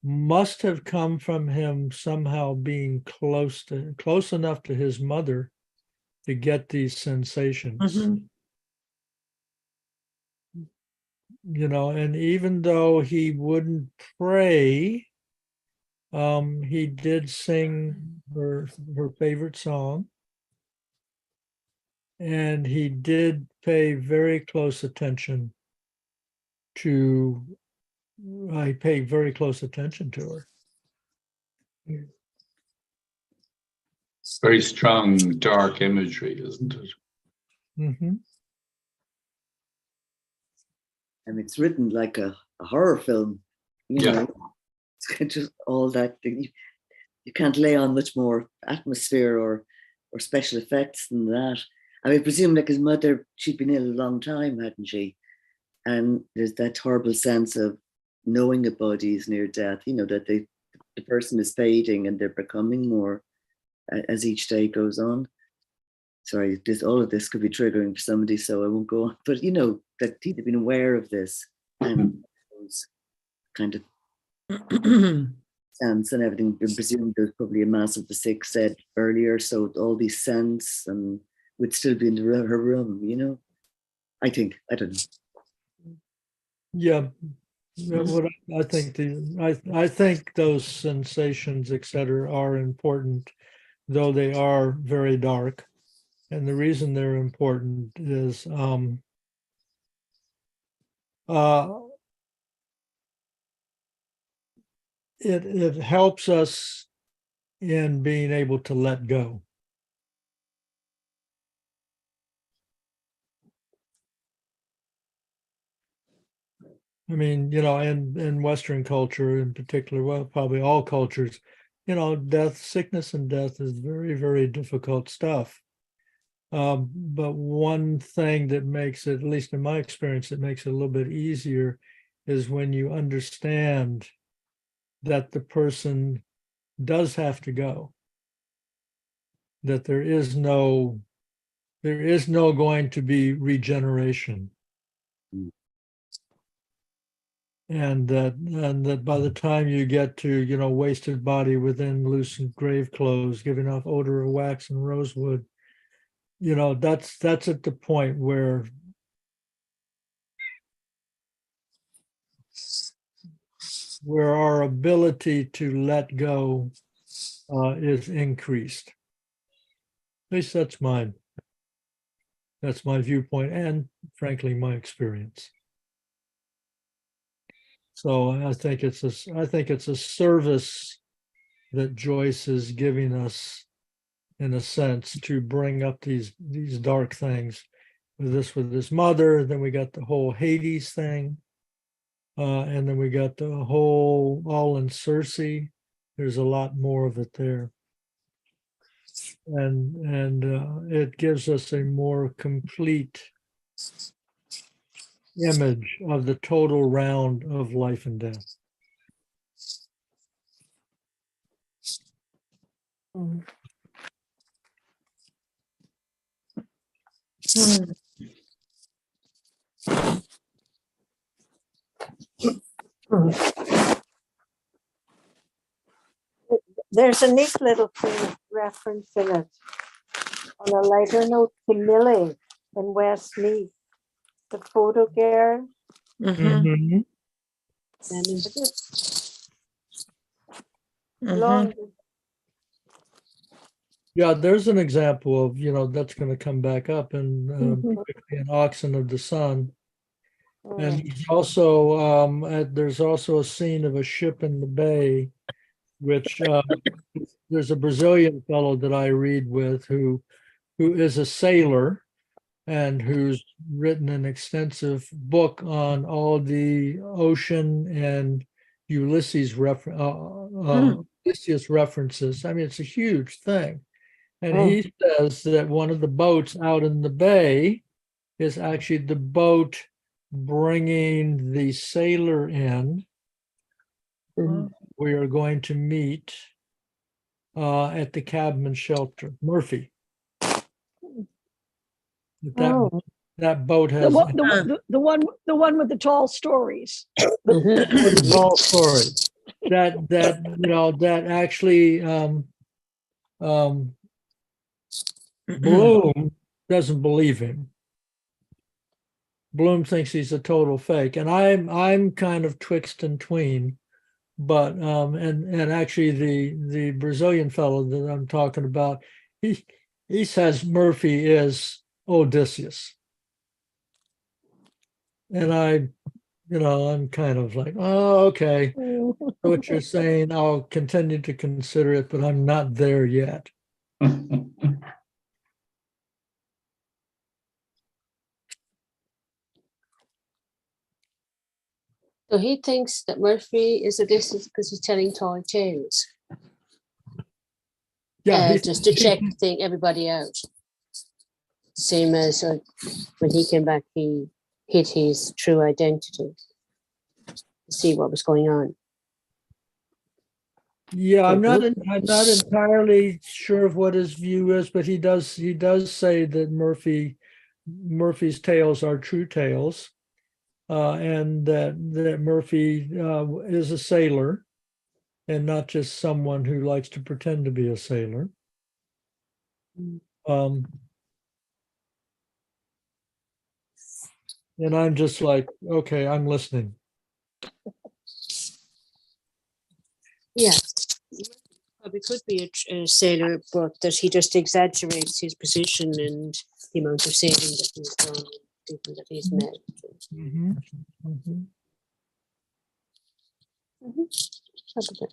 must have come from him somehow being close enough to his mother to get these sensations. And even though he wouldn't pray, he did sing her favorite song. And he did pay very close attention to her. Very strong, dark imagery, isn't it? Mm-hmm. And it's written like a horror film, It's just all that. You can't lay on much more atmosphere or special effects than that. I presume like his mother, she'd been ill a long time, hadn't she? And there's that horrible sense of knowing a body is near death, that the person is fading and they're becoming more as each day goes on. Sorry, all of this could be triggering for somebody, so I won't go on. But that he'd have been aware of this and those kind of sense and everything. I presume there's probably a mass of the sick said earlier, so all these scents and would still be in her room, I think. I don't know. Yeah. What I think those sensations, etc., are important, though they are very dark. And the reason they're important is it helps us in being able to let go. I mean, in Western culture in particular, well, probably all cultures, sickness and death is very, very difficult stuff. But one thing that makes it, at least in my experience, it makes it a little bit easier is when you understand that the person does have to go, that there is no going to be regeneration. And that by the time you get to, wasted body within loosened grave clothes, giving off odor of wax and rosewood, that's at the point where our ability to let go is increased. At least that's my viewpoint and frankly my experience. So I think it's a service that Joyce is giving us, in a sense, to bring up these dark things. With his mother, then we got the whole Hades thing, and then we got the whole all in Circe. There's a lot more of it there, and it gives us a more complete image of the total round of life and death. Mm. There's a neat little thing reference in it on a lighter note to Millie in Westmeath, the photo girl. Mhm, Mhm. mhm. Long, Yeah, there's an example of, that's going to come back up in an Oxen of the Sun. And he's also there's also a scene of a ship in the bay, which there's a Brazilian fellow that I read with who is a sailor and who's written an extensive book on all the ocean and Ulysses Ulysses references. I mean, it's a huge thing. And he says that one of the boats out in the bay is actually the boat bringing the sailor in. We are going to meet at the cabin shelter, Murphy. That boat has The one with the tall stories. the tall story. That actually Bloom doesn't believe him. Bloom thinks he's a total fake, and I'm kind of twixt and tween. But and actually the Brazilian fellow that I'm talking about, he says Murphy is Odysseus, and I'm kind of like, oh, okay, what you're saying, I'll continue to consider it, but I'm not there yet. So he thinks that Murphy is Odysseus because he's telling tall tales. Yeah, just to check everybody out. Same as when he came back, he hid his true identity to see what was going on. Yeah, I'm not entirely sure of what his view is, but he does say that Murphy's tales are true tales, and that Murphy is a sailor and not just someone who likes to pretend to be a sailor. And I'm just like, okay, I'm listening. Yeah, probably could be a sailor, but that he just exaggerates his position and the amount of sailing that he's done, and people that he's met.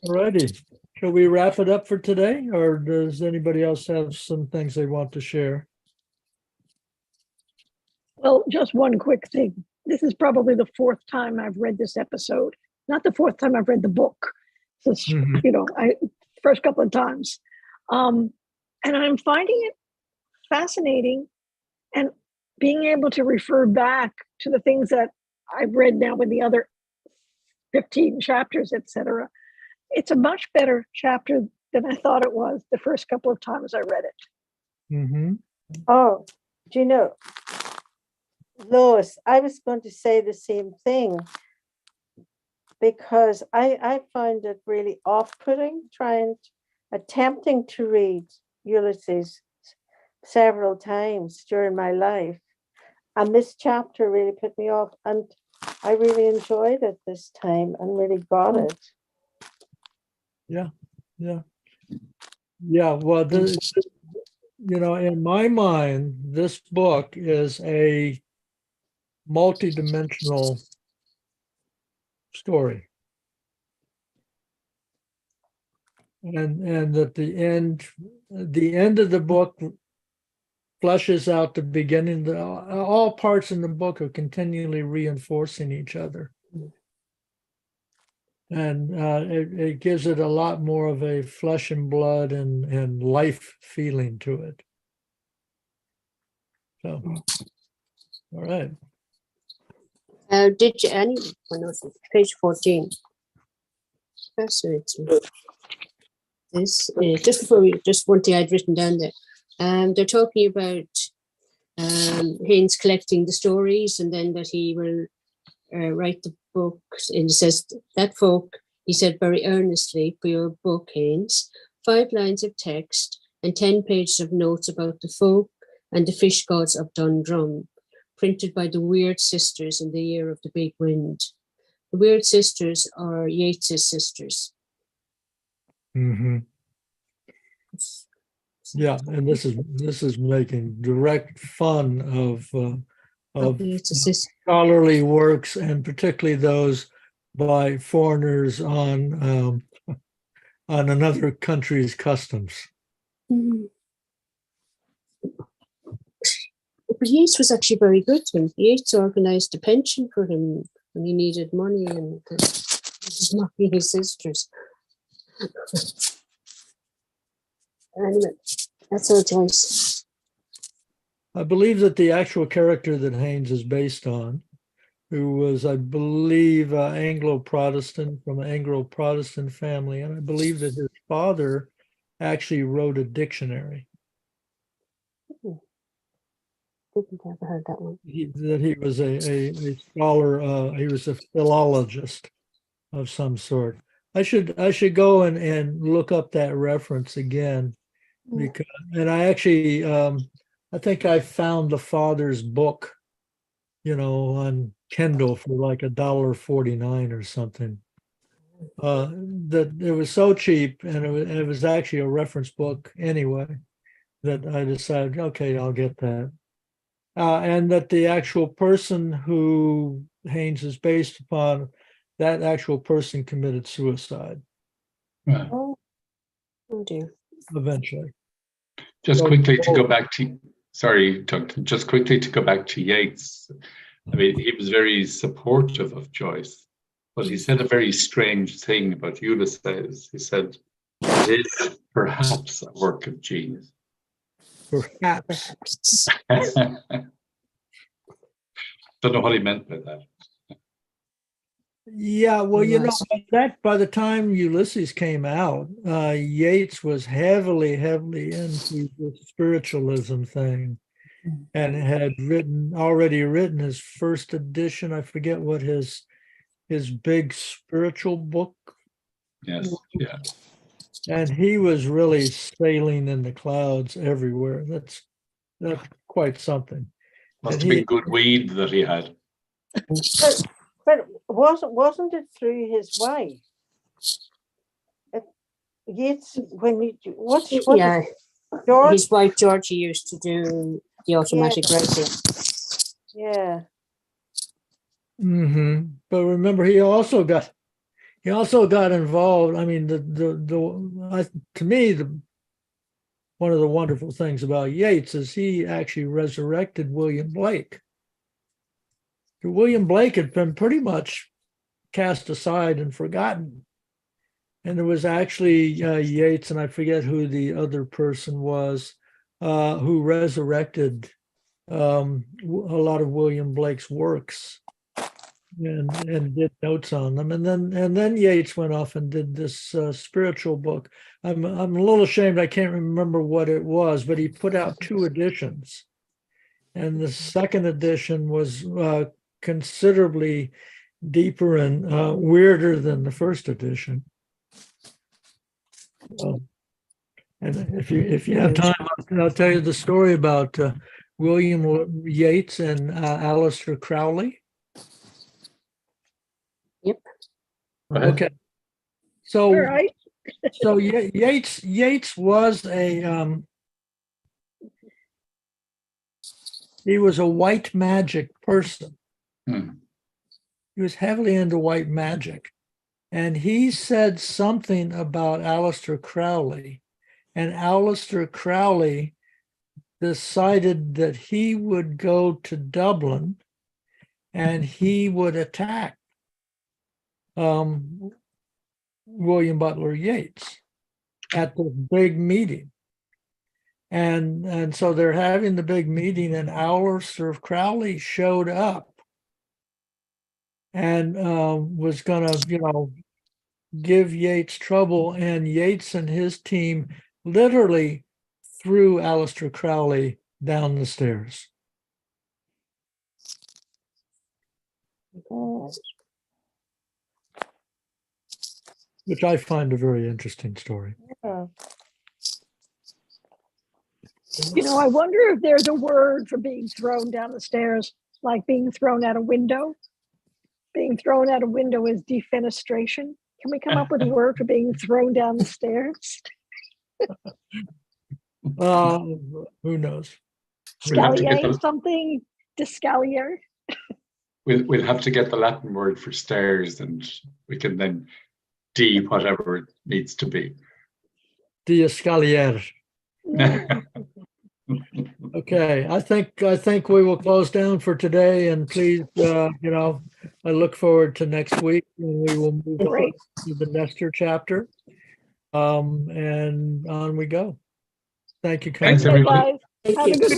Alrighty. Shall we wrap it up for today, or does anybody else have some things they want to share? Well, just one quick thing. This is probably the fourth time I've read this episode. Not the fourth time I've read the book. So, first couple of times. And I'm finding it fascinating and being able to refer back to the things that I've read now with the other 15 chapters, etc. It's a much better chapter than I thought it was the first couple of times I read it. Oh, do you know, Lois, I was going to say the same thing because I find it really off-putting attempting to read Ulysses several times during my life. And this chapter really put me off, and I really enjoyed it this time and really got it. Yeah. Yeah, well, in my mind, this book is a multidimensional story. And at the end of the book fleshes out the beginning. All parts in the book are continually reinforcing each other. And it gives it a lot more of a flesh and blood and life feeling to it. So, all right. Did you, anyone else, page 14. Fascinates me. This, just before just one thing I'd written down there. They're talking about Haynes collecting the stories and then that he will write the books. And he says, that folk, he said very earnestly, for your book, Haynes, 5 lines of text and 10 pages of notes about the folk and the fish gods of Dundrum, printed by the Weird Sisters in the year of the big wind. The Weird Sisters are Yeats's sisters. Mm-hmm. Yeah, and this is making direct fun of scholarly works, and particularly those by foreigners on another country's customs. Mm-hmm. But Yeats was actually very good to him. Yeats organized a pension for him when he needed money, and he's mocking his sisters. Anyway, that's all, Joyce. I believe that the actual character that Haynes is based on, who was, I believe, Anglo-Protestant, from an Anglo-Protestant family, and I believe that his father actually wrote a dictionary. Didn't ever heard that one. That he was a scholar. He was a philologist of some sort. I should go and look up that reference again, because I actually I think I found the father's book, on Kindle for like $1.49 or something. That it was so cheap, and it was actually a reference book anyway, that I decided, okay, I'll get that. And that the actual person who Haynes is based upon, that actual person committed suicide. Right. Oh dear. Eventually. Just quickly to go back to, sorry, Doug, just quickly to go back to Yeats. I mean, he was very supportive of Joyce, but he said a very strange thing about Ulysses. He said, it is perhaps a work of genius. Perhaps. Don't know what he meant by that. Yeah, well, that by the time Ulysses came out, Yeats was heavily into the spiritualism thing, and had already written his first edition. I forget what his big spiritual book. Yes, yeah. And he was really sailing in the clouds everywhere. That's quite something. Must have been good weed that he had. But wasn't it through his wife? Yeats, when you what? Yeah, George? his wife Georgie used to do the automatic writing. Yeah. Mm-hmm. But remember, he also got involved. I mean, to me, one of the wonderful things about Yeats is he actually resurrected William Blake. William Blake had been pretty much cast aside and forgotten. And there was actually Yeats, and I forget who the other person was, who resurrected a lot of William Blake's works and did notes on them. And then Yeats went off and did this spiritual book. I'm a little ashamed I can't remember what it was, but he put out 2 editions. And the second edition was considerably deeper and weirder than the first edition. And if you have time, I'll tell you the story about William Yeats and Aleister Crowley. Yep. Okay. So All right. So Yates was he was a white magic person. Hmm. He was heavily into white magic. And he said something about Aleister Crowley. And Aleister Crowley decided that he would go to Dublin and he would attack William Butler Yeats at the big meeting. And so they're having the big meeting, and Aleister Crowley showed up and was going to, give Yeats trouble. And Yeats and his team literally threw Aleister Crowley down the stairs. Which I find a very interesting story. Yeah. I wonder if there's a word for being thrown down the stairs, like being thrown out a window. Being thrown out a window is defenestration. Can we come up with a word for being thrown down the stairs? Who knows? We'll have to get Scalier, the- something? Descalier? We'll have to get the Latin word for stairs, and we can then whatever it needs to be. The escalier. Okay, I think we will close down for today, and please, I look forward to next week when we will move on Great. to the Nestor chapter. And on we go. Thank you, Thanks, Conrad. everybody. Guys, have a good